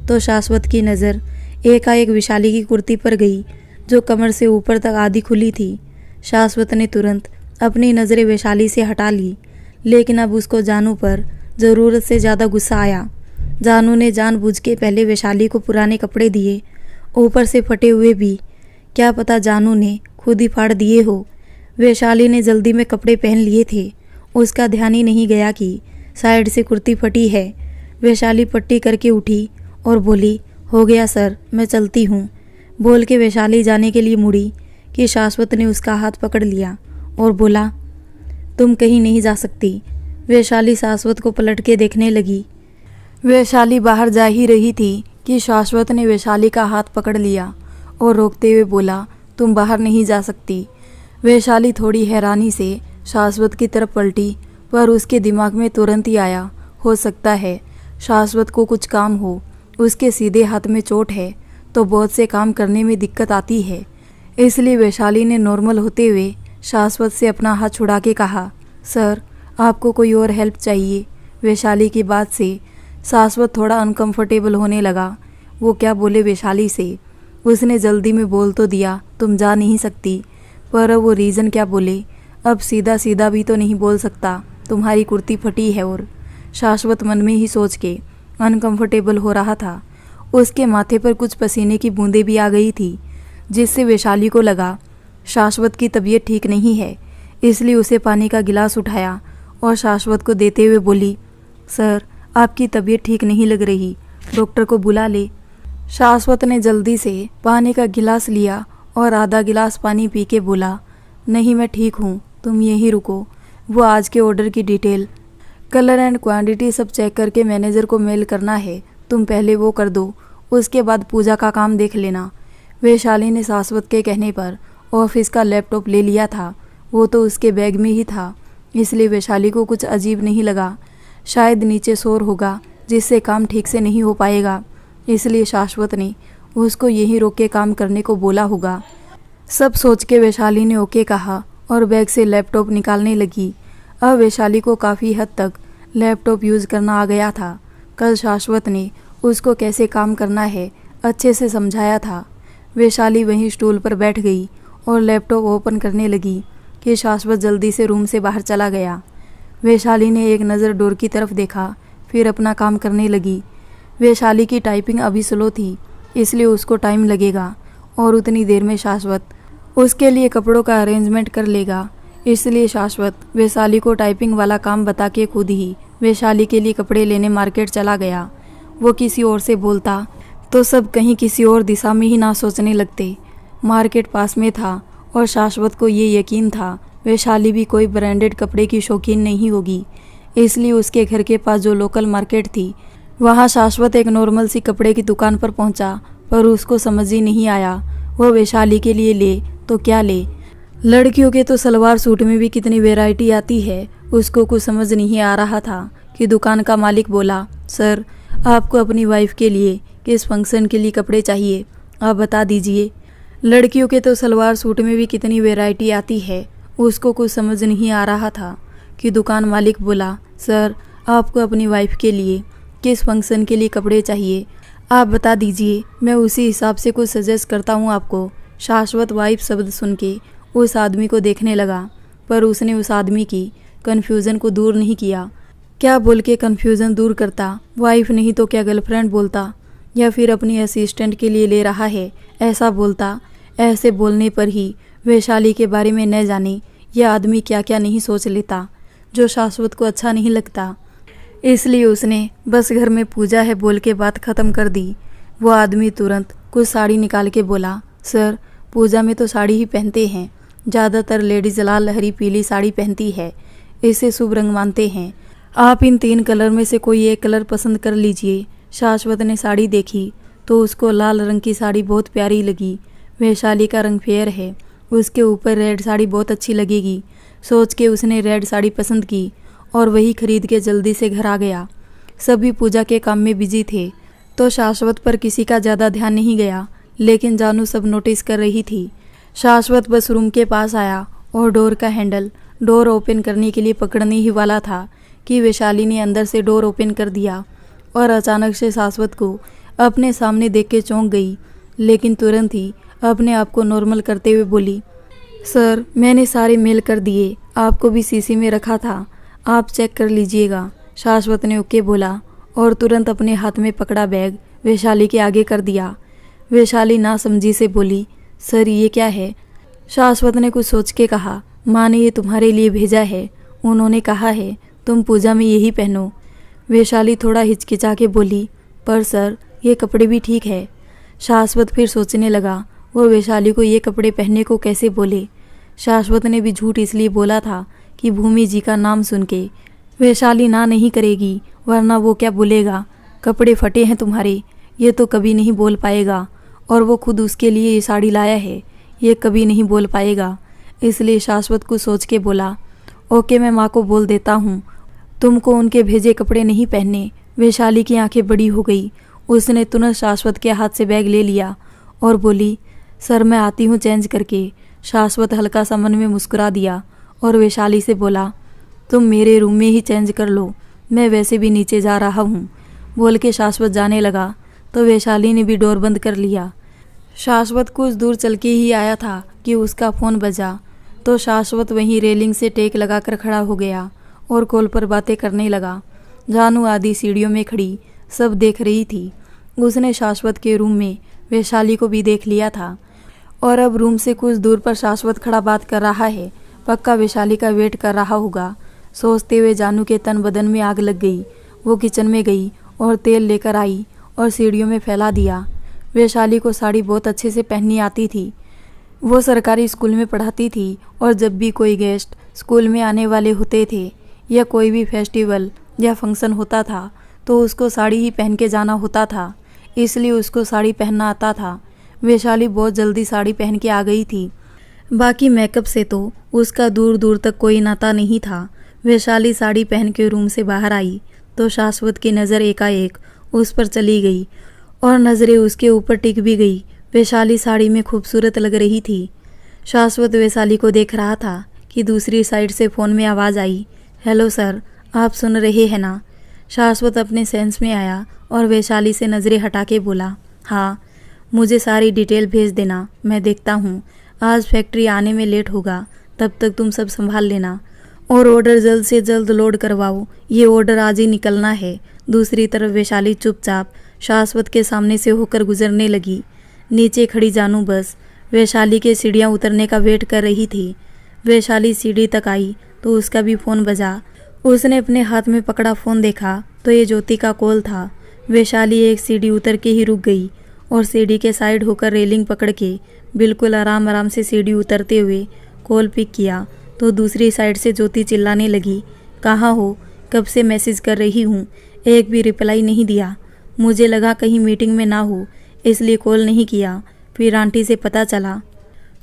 तो शाश्वत की नज़र एकाएक वैशाली की कुर्ती पर गई जो कमर से ऊपर तक आधी खुली थी। शाश्वत ने तुरंत अपनी नज़रें वैशाली से हटा ली, लेकिन अब उसको जानू पर ज़रूरत से ज़्यादा गुस्सा आया। जानू ने जानबूझ के पहले वैशाली को पुराने कपड़े दिए, ऊपर से फटे हुए भी, क्या पता जानू ने खुद ही फाड़ दिए हो। वैशाली ने जल्दी में कपड़े पहन लिए थे, उसका ध्यान ही नहीं गया कि साइड से कुर्ती फटी है। वैशाली पट्टी करके उठी और बोली, हो गया सर, मैं चलती हूँ। बोल के वैशाली जाने के लिए मुड़ी कि शाश्वत ने उसका हाथ पकड़ लिया और बोला, तुम कहीं नहीं जा सकती। वैशाली शाश्वत को पलट के देखने लगी। वैशाली बाहर जा ही रही थी कि शाश्वत ने वैशाली का हाथ पकड़ लिया और रोकते हुए बोला, तुम बाहर नहीं जा सकती। वैशाली थोड़ी हैरानी से शाश्वत की तरफ पलटी, पर उसके दिमाग में तुरंत ही आया, हो सकता है शाश्वत को कुछ काम हो, उसके सीधे हाथ में चोट है तो बहुत से काम करने में दिक्कत आती है। इसलिए वैशाली ने नॉर्मल होते हुए शाश्वत से अपना हाथ छुड़ा के कहा, सर आपको कोई और हेल्प चाहिए? वैशाली की बात से शाश्वत थोड़ा अनकंफर्टेबल होने लगा। वो क्या बोले वैशाली से? उसने जल्दी में बोल तो दिया, तुम जा नहीं सकती, पर वो रीज़न क्या बोले? अब सीधा सीधा भी तो नहीं बोल सकता, तुम्हारी कुर्ती फटी है। और शाश्वत मन में ही सोच के अनकंफर्टेबल हो रहा था। उसके माथे पर कुछ पसीने की बूंदें भी आ गई थी, जिससे वैशाली को लगा शाश्वत की तबीयत ठीक नहीं है। इसलिए उसे पानी का गिलास उठाया और शाश्वत को देते हुए बोली, सर आपकी तबीयत ठीक नहीं लग रही, डॉक्टर को बुला ले। शाश्वत ने जल्दी से पानी का गिलास लिया और आधा गिलास पानी पी के बोला, नहीं मैं ठीक हूँ, तुम यहीं रुको। वो आज के ऑर्डर की डिटेल, कलर एंड क्वांटिटी सब चेक करके मैनेजर को मेल करना है, तुम पहले वो कर दो, उसके बाद पूजा का काम देख लेना। वैशाली ने शाश्वत के कहने पर ऑफिस का लैपटॉप ले लिया था। वो तो उसके बैग में ही था, इसलिए वैशाली को कुछ अजीब नहीं लगा। शायद नीचे शोर होगा जिससे काम ठीक से नहीं हो पाएगा, इसलिए शाश्वत ने उसको यहीं रोक के काम करने को बोला होगा। सब सोच के वैशाली ने ओके कहा और बैग से लैपटॉप निकालने लगी। अब वैशाली को काफ़ी हद तक लैपटॉप यूज़ करना आ गया था। कल शाश्वत ने उसको कैसे काम करना है अच्छे से समझाया था। वैशाली वहीं स्टूल पर बैठ गई और लैपटॉप ओपन करने लगी कि शाश्वत जल्दी से रूम से बाहर चला गया। वैशाली ने एक नज़र डोर की तरफ देखा, फिर अपना काम करने लगी। वैशाली की टाइपिंग अभी स्लो थी, इसलिए उसको टाइम लगेगा और उतनी देर में शाश्वत उसके लिए कपड़ों का अरेंजमेंट कर लेगा। इसलिए शाश्वत वैशाली को टाइपिंग वाला काम बता के खुद ही वैशाली के लिए कपड़े लेने मार्केट चला गया। वो किसी और से बोलता तो सब कहीं किसी और दिशा में ही ना सोचने लगते। मार्केट पास में था और शाश्वत को ये यकीन था वैशाली भी कोई ब्रांडेड कपड़े की शौकीन नहीं होगी, इसलिए उसके घर के पास जो लोकल मार्केट थी वहाँ शाश्वत एक नॉर्मल सी कपड़े की दुकान पर पहुँचा, पर उसको समझ ही नहीं आया वो वैशाली के लिए ले तो क्या ले। लड़कियों के तो सलवार सूट में भी कितनी वैरायटी आती है। उसको कुछ समझ नहीं आ रहा था कि दुकान का मालिक बोला, सर आपको अपनी वाइफ के लिए किस फंक्शन के लिए कपड़े चाहिए, आप बता दीजिए। लड़कियों के तो सलवार सूट में भी कितनी वैरायटी आती है। उसको कुछ समझ नहीं आ रहा था कि दुकान मालिक बोला, सर आपको अपनी वाइफ के लिए किस फंक्शन के लिए कपड़े चाहिए, आप बता दीजिए, मैं उसी हिसाब से कुछ सजेस्ट करता हूँ आपको। शाश्वत वाइफ शब्द सुन के उस आदमी को देखने लगा, पर उसने उस आदमी की कन्फ्यूज़न को दूर नहीं किया। क्या बोल के कन्फ्यूज़न दूर करता, वाइफ नहीं तो क्या गर्लफ्रेंड बोलता, या फिर अपनी असिस्टेंट के लिए ले रहा है ऐसा बोलता। ऐसे बोलने पर ही वैशाली के बारे में न जाने यह आदमी क्या क्या नहीं सोच लेता, जो शाश्वत को अच्छा नहीं लगता। इसलिए उसने बस घर में पूजा है बोल के बात ख़त्म कर दी। वो आदमी तुरंत कुछ साड़ी निकाल के बोला, सर पूजा में तो साड़ी ही पहनते हैं, ज़्यादातर लेडीज़ लाल हरी पीली साड़ी पहनती है, इसे शुभ रंग मानते हैं। आप इन 3 कलर में से कोई एक कलर पसंद कर लीजिए। शाश्वत ने साड़ी देखी तो उसको लाल रंग की साड़ी बहुत प्यारी लगी। वैशाली का रंग फेयर है, उसके ऊपर रेड साड़ी बहुत अच्छी लगेगी। सोच के उसने रेड साड़ी पसंद की और वही खरीद के जल्दी से घर आ गया। सभी पूजा के काम में बिजी थे तो शाश्वत पर किसी का ज़्यादा ध्यान नहीं गया, लेकिन जानू सब नोटिस कर रही थी। शाश्वत बस रूम के पास आया और डोर का हैंडल डोर ओपन करने के लिए पकड़ने ही वाला था कि वैशाली ने अंदर से डोर ओपन कर दिया और अचानक से शाश्वत को अपने सामने देख के चौंक गई, लेकिन तुरंत ही अपने आप को नॉर्मल करते हुए बोली, सर मैंने सारे मेल कर दिए, आपको भी सीसी में रखा था, आप चेक कर लीजिएगा। शाश्वत ने ओके बोला और तुरंत अपने हाथ में पकड़ा बैग वैशाली के आगे कर दिया। वैशाली नासमझी से बोली, सर ये क्या है। शाश्वत ने कुछ सोच के कहा, माँ ने ये तुम्हारे लिए भेजा है, उन्होंने कहा है तुम पूजा में यही पहनो। वैशाली थोड़ा हिचकिचा के बोली, पर सर ये कपड़े भी ठीक है। शाश्वत फिर सोचने लगा वो वैशाली को ये कपड़े पहनने को कैसे बोले। शाश्वत ने भी झूठ इसलिए बोला था कि भूमि जी का नाम सुन के वैशाली ना नहीं करेगी, वरना वो क्या बोलेगा, कपड़े फटे हैं तुम्हारे, ये तो कभी नहीं बोल पाएगा, और वो खुद उसके लिए ये साड़ी लाया है, ये कभी नहीं बोल पाएगा। इसलिए शाश्वत को सोच के बोला, ओके मैं माँ को बोल देता हूँ, तुमको उनके भेजे कपड़े नहीं पहनने। वैशाली की आंखें बड़ी हो गई, उसने तुरंत शाश्वत के हाथ से बैग ले लिया और बोली, सर मैं आती हूँ चेंज करके। शाश्वत हल्का सा मन में मुस्कुरा दिया और वैशाली से बोला, तुम मेरे रूम में ही चेंज कर लो, मैं वैसे भी नीचे जा रहा हूँ। बोल के शाश्वत जाने लगा तो वैशाली ने भी डोर बंद कर लिया। शाश्वत कुछ दूर चल के ही आया था कि उसका फ़ोन बजा, तो शाश्वत वहीं रेलिंग से टेक लगाकर खड़ा हो गया और कॉल पर बातें करने लगा। जानू आदि सीढ़ियों में खड़ी सब देख रही थी। उसने शाश्वत के रूम में वैशाली को भी देख लिया था और अब रूम से कुछ दूर पर शाश्वत खड़ा बात कर रहा है, पक्का वैशाली का वेट कर रहा होगा। सोचते हुए जानू के तन बदन में आग लग गई। वो किचन में गई और तेल लेकर आई और सीढ़ियों में फैला दिया। वैशाली को साड़ी बहुत अच्छे से पहननी आती थी। वो सरकारी स्कूल में पढ़ाती थी और जब भी कोई गेस्ट स्कूल में आने वाले होते थे या कोई भी फेस्टिवल या फंक्शन होता था तो उसको साड़ी ही पहन के जाना होता था, इसलिए उसको साड़ी पहनना आता था। वैशाली बहुत जल्दी साड़ी पहन के आ गई थी। बाकी मेकअप से तो उसका दूर दूर तक कोई नाता नहीं था। वैशाली साड़ी पहन के रूम से बाहर आई तो शाश्वत की नज़र एकाएक उस पर चली गई और नज़रें उसके ऊपर टिक भी गई। वैशाली साड़ी में खूबसूरत लग रही थी। शाश्वत वैशाली को देख रहा था कि दूसरी साइड से फ़ोन में आवाज़ आई, हेलो सर, आप सुन रहे हैं ना। शाश्वत अपने सेंस में आया और वैशाली से नज़रें हटा के बोला, हाँ मुझे सारी डिटेल भेज देना, मैं देखता हूँ। आज फैक्ट्री आने में लेट होगा, तब तक तुम सब संभाल लेना और ऑर्डर जल्द से जल्द लोड करवाओ, ये ऑर्डर आज ही निकलना है। दूसरी तरफ वैशाली चुपचाप शाश्वत के सामने से होकर गुजरने लगी। नीचे खड़ी जानू बस वैशाली के सीढ़ियाँ उतरने का वेट कर रही थी। वैशाली सीढ़ी तक आई तो उसका भी फ़ोन बजा। उसने अपने हाथ में पकड़ा फ़ोन देखा तो ये ज्योति का कॉल था। वैशाली एक सीढ़ी उतर के ही रुक गई और सीढ़ी के साइड होकर रेलिंग पकड़ के बिल्कुल आराम आराम से सीढ़ी उतरते हुए कॉल पिक किया तो दूसरी साइड से ज्योति चिल्लाने लगी, कहाँ हो, कब से मैसेज कर रही हूँ, एक भी रिप्लाई नहीं दिया। मुझे लगा कहीं मीटिंग में ना हो इसलिए कॉल नहीं किया, फिर आंटी से पता चला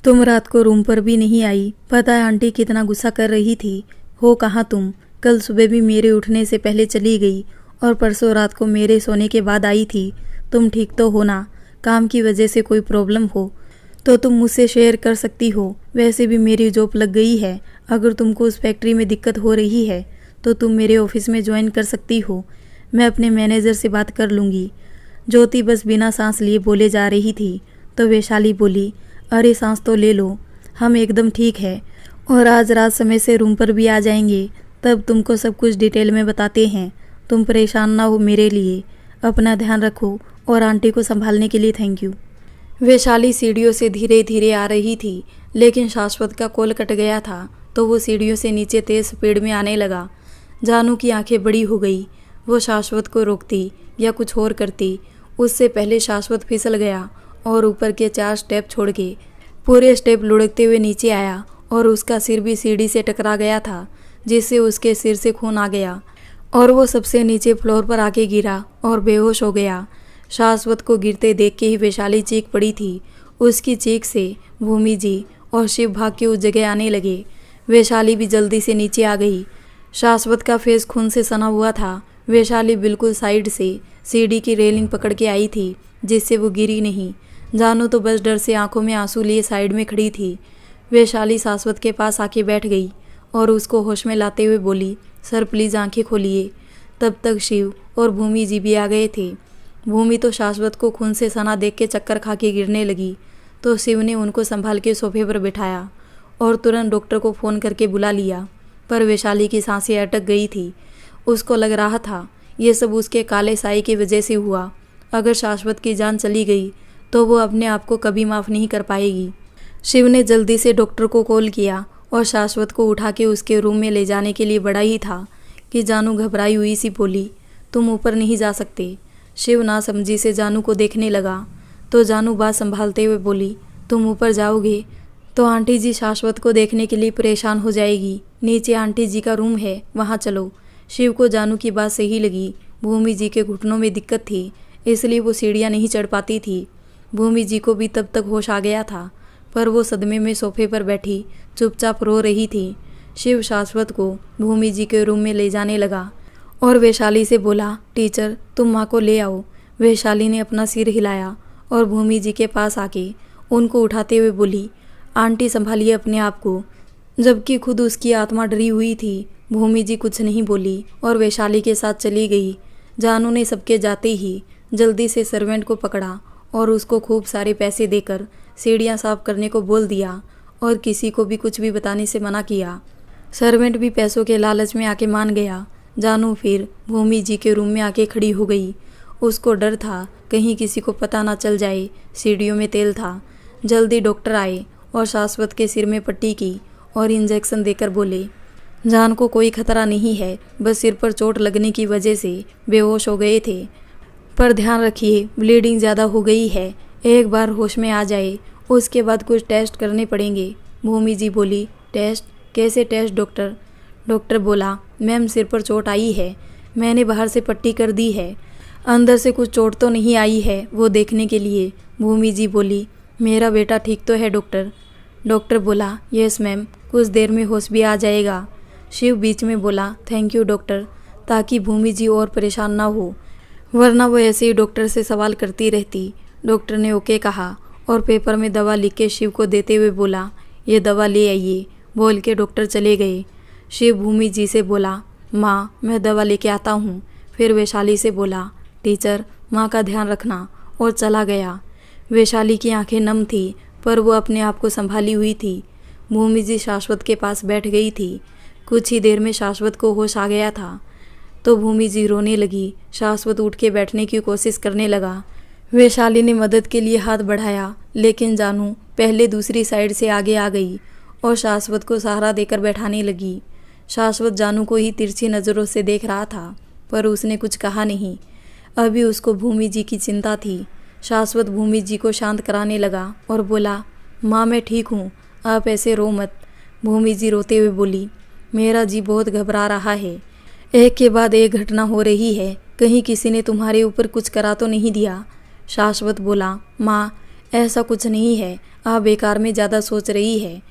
तुम रात को रूम पर भी नहीं आई। पता है आंटी कितना गुस्सा कर रही थी। हो कहाँ तुम? कल सुबह भी मेरे उठने से पहले चली गई और परसों रात को मेरे सोने के बाद आई थी। तुम ठीक तो हो ना? काम की वजह से कोई प्रॉब्लम हो तो तुम मुझसे शेयर कर सकती हो। वैसे भी मेरी जॉब लग गई है। अगर तुमको उस फैक्ट्री में दिक्कत हो रही है तो तुम मेरे ऑफिस में ज्वाइन कर सकती हो। मैं अपने मैनेजर से बात कर लूँगी। ज्योति बस बिना सांस लिए बोले जा रही थी तो वैशाली बोली, अरे सांस तो ले लो, हम एकदम ठीक है और आज रात समय से रूम पर भी आ जाएंगे। तब तुमको सब कुछ डिटेल में बताते हैं। तुम परेशान ना हो मेरे लिए। अपना ध्यान रखो और आंटी को संभालने के लिए थैंक यू। वैशाली सीढ़ियों से धीरे धीरे आ रही थी, लेकिन शाश्वत का कॉल कट गया था तो वो सीढ़ियों से नीचे तेज स्पीड में आने लगा। जानू की आंखें बड़ी हो गई। वो शाश्वत को रोकती या कुछ और करती, उससे पहले शाश्वत फिसल गया और ऊपर के 4 स्टेप छोड़ के पूरे स्टेप लुढ़कते हुए नीचे आया और उसका सिर भी सीढ़ी से टकरा गया था, जिससे उसके सिर से खून आ गया और वो सबसे नीचे फ्लोर पर आके गिरा और बेहोश हो गया। शाश्वत को गिरते देख के ही वैशाली चीख पड़ी थी। उसकी चीख से भूमि जी और शिव भाग के उस जगह आने लगे। वैशाली भी जल्दी से नीचे आ गई। शाश्वत का फेस खून से सना हुआ था। वैशाली बिल्कुल साइड से सीढ़ी की रेलिंग पकड़ के आई थी, जिससे वो गिरी नहीं। जानू तो बस डर से आंखों में आंसू लिए साइड में खड़ी थी। वैशाली शाश्वत के पास आके बैठ गई और उसको होश में लाते हुए बोली, सर प्लीज़ आंखें खोलिए। तब तक शिव और भूमि जी भी आ गए थे। भूमि तो शाश्वत को खून से सना देख के चक्कर खा के गिरने लगी तो शिव ने उनको संभाल के सोफे पर बिठाया और तुरंत डॉक्टर को फ़ोन करके बुला लिया। पर वैशाली की सांसें अटक गई थी। उसको लग रहा था ये सब उसके काले साई की वजह से हुआ। अगर शाश्वत की जान चली गई तो वो अपने आप को कभी माफ़ नहीं कर पाएगी। शिव ने जल्दी से डॉक्टर को कॉल किया और शाश्वत को उठा के उसके रूम में ले जाने के लिए बढ़ा ही था कि जानू घबराई हुई सी बोली, तुम ऊपर नहीं जा सकते। शिव नासमझी से जानू को देखने लगा तो जानू बात संभालते हुए बोली, तुम ऊपर जाओगे तो आंटी जी शाश्वत को देखने के लिए परेशान हो जाएगी। नीचे आंटी जी का रूम है, वहाँ चलो। शिव को जानू की बात सही लगी। भूमि जी के घुटनों में दिक्कत थी, इसलिए वो सीढ़ियाँ नहीं चढ़ पाती थी। भूमि जी को भी तब तक होश आ गया था, पर वो सदमे में सोफे पर बैठी चुपचाप रो रही थी। शिव शाश्वत को भूमि जी के रूम में ले जाने लगा और वैशाली से बोला, टीचर तुम माँ को ले आओ। वैशाली ने अपना सिर हिलाया और भूमि जी के पास आके उनको उठाते हुए बोली, आंटी संभालिए अपने आप को। जबकि खुद उसकी आत्मा डरी हुई थी। भूमि जी कुछ नहीं बोली और वैशाली के साथ चली गई। जानू ने सबके जाते ही जल्दी से सर्वेंट को पकड़ा और उसको खूब सारे पैसे देकर सीढ़ियाँ साफ करने को बोल दिया और किसी को भी कुछ भी बताने से मना किया। सर्वेंट भी पैसों के लालच में आके मान गया। जानू फिर भूमि जी के रूम में आके खड़ी हो गई। उसको डर था कहीं किसी को पता ना चल जाए सीढ़ियों में तेल था। जल्दी डॉक्टर आए और शाश्वत के सिर में पट्टी की और इंजेक्शन देकर बोले, जान को कोई खतरा नहीं है, बस सिर पर चोट लगने की वजह से बेहोश हो गए थे। पर ध्यान रखिए ब्लीडिंग ज़्यादा हो गई है, एक बार होश में आ जाए उसके बाद कुछ टेस्ट करने पड़ेंगे। भूमि जी बोली, टेस्ट? कैसे टेस्ट डॉक्टर? डॉक्टर बोला, मैम सिर पर चोट आई है, मैंने बाहर से पट्टी कर दी है, अंदर से कुछ चोट तो नहीं आई है वो देखने के लिए। भूमि जी बोली, मेरा बेटा ठीक तो है डॉक्टर? डॉक्टर बोला, यस मैम, कुछ देर में होश भी आ जाएगा। शिव बीच में बोला, थैंक यू डॉक्टर, ताकि भूमि जी और परेशान ना हो, वरना वो ऐसे ही डॉक्टर से सवाल करती रहती। डॉक्टर ने ओके कहा और पेपर में दवा लिख के शिव को देते हुए बोला, ये दवा ले आइए। बोल के डॉक्टर चले गए। शिव भूमि जी से बोला, माँ मैं दवा लेके आता हूँ। फिर वैशाली से बोला, टीचर माँ का ध्यान रखना, और चला गया। वैशाली की आंखें नम थी पर वो अपने आप को संभाली हुई थी। भूमि जी शाश्वत के पास बैठ गई थी। कुछ ही देर में शाश्वत को होश आ गया था तो भूमि जी रोने लगी। शाश्वत उठ के बैठने की कोशिश करने लगा। वैशाली ने मदद के लिए हाथ बढ़ाया, लेकिन जानू पहले दूसरी साइड से आगे आ गई और शाश्वत को सहारा देकर बैठाने लगी। शाश्वत जानू को ही तिरछी नज़रों से देख रहा था पर उसने कुछ कहा नहीं। अभी उसको भूमि जी की चिंता थी। शाश्वत भूमि जी को शांत कराने लगा और बोला, माँ मैं ठीक हूँ, आप ऐसे रो मत। भूमि जी रोते हुए बोली, मेरा जी बहुत घबरा रहा है, एक के बाद एक घटना हो रही है, कहीं किसी ने तुम्हारे ऊपर कुछ करा तो नहीं दिया। शाश्वत बोला, माँ ऐसा कुछ नहीं है, आप बेकार में ज़्यादा सोच रही है।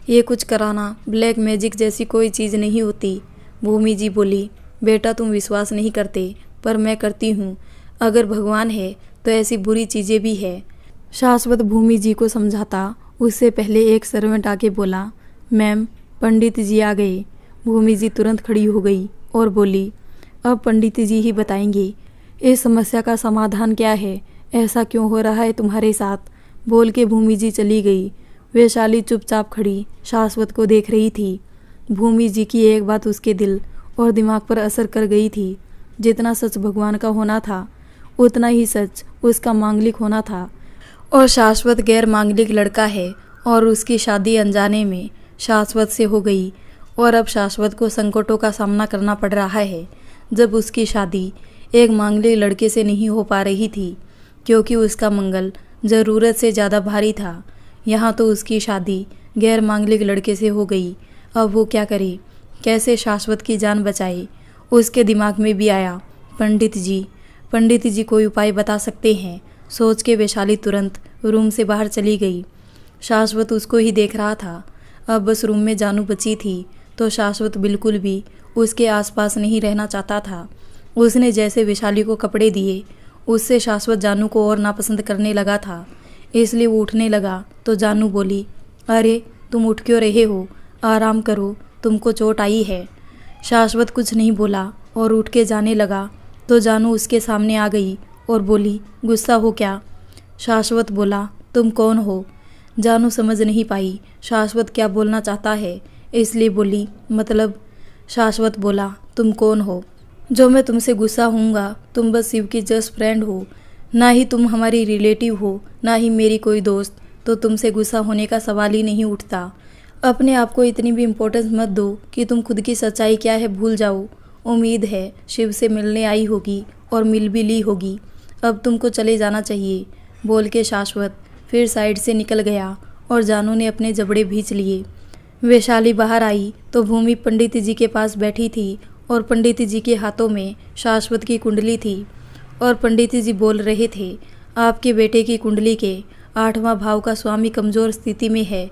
ये कुछ कराना ब्लैक मैजिक जैसी कोई चीज़ नहीं होती। भूमि जी बोली, बेटा तुम विश्वास नहीं करते पर मैं करती हूँ। अगर भगवान है तो ऐसी बुरी चीज़ें भी है। शाश्वत भूमि जी को समझाता उससे पहले एक सर्वेंट आके बोला, मैम पंडित जी आ गए। भूमि जी तुरंत खड़ी हो गई और बोली, अब पंडित जी ही बताएंगे इस समस्या का समाधान क्या है, ऐसा क्यों हो रहा है तुम्हारे साथ। बोल के भूमि जी चली गई। वैशाली चुपचाप खड़ी शाश्वत को देख रही थी। भूमि जी की एक बात उसके दिल और दिमाग पर असर कर गई थी। जितना सच भगवान का होना था उतना ही सच उसका मांगलिक होना था। और शाश्वत गैर मांगलिक लड़का है और उसकी शादी अनजाने में शाश्वत से हो गई। और अब शाश्वत को संकटों का सामना करना पड़ रहा है जब उसकी शादी एक मांगलिक लड़के से नहीं हो पा रही थी, क्योंकि उसका मंगल ज़रूरत से ज़्यादा भारी था। यहाँ तो उसकी शादी गैर मांगलिक लड़के से हो गई। अब वो क्या करे, कैसे शाश्वत की जान बचाए। उसके दिमाग में भी आया, पंडित जी कोई उपाय बता सकते हैं। सोच के वैशाली तुरंत रूम से बाहर चली गई। शाश्वत उसको ही देख रहा था। अब बस रूम में जानू बची थी तो शाश्वत बिल्कुल भी उसके आसपास नहीं रहना चाहता था। उसने जैसे वैशाली को कपड़े दिए उससे शाश्वत जानू को और नापसंद करने लगा था। इसलिए वो उठने लगा तो जानू बोली, अरे तुम उठ क्यों रहे हो, आराम करो, तुमको चोट आई है। शाश्वत कुछ नहीं बोला और उठ के जाने लगा तो जानू उसके सामने आ गई और बोली, गुस्सा हो क्या। शाश्वत बोला, तुम कौन हो। जानू समझ नहीं पाई शाश्वत क्या बोलना चाहता है, इसलिए बोली, मतलब। शाश्वत बोला, तुम कौन हो जो मैं तुमसे गुस्सा होऊंगा। तुम बस शिव की जस्ट फ्रेंड हो, ना ही तुम हमारी रिलेटिव हो, ना ही मेरी कोई दोस्त, तो तुमसे गुस्सा होने का सवाल ही नहीं उठता। अपने आप को इतनी भी इम्पोर्टेंस मत दो कि तुम खुद की सच्चाई क्या है भूल जाओ। उम्मीद है शिव से मिलने आई होगी और मिल भी ली होगी। अब तुमको चले जाना चाहिए। बोल के शाश्वत फिर साइड से निकल गया और जानू ने अपने जबड़े भींच लिए। वैशाली बाहर आई तो भूमि पंडित जी के पास बैठी थी और पंडित जी के हाथों में शाश्वत की कुंडली थी और पंडित जी बोल रहे थे, आपके बेटे की कुंडली के 8वां भाव का स्वामी कमजोर स्थिति में है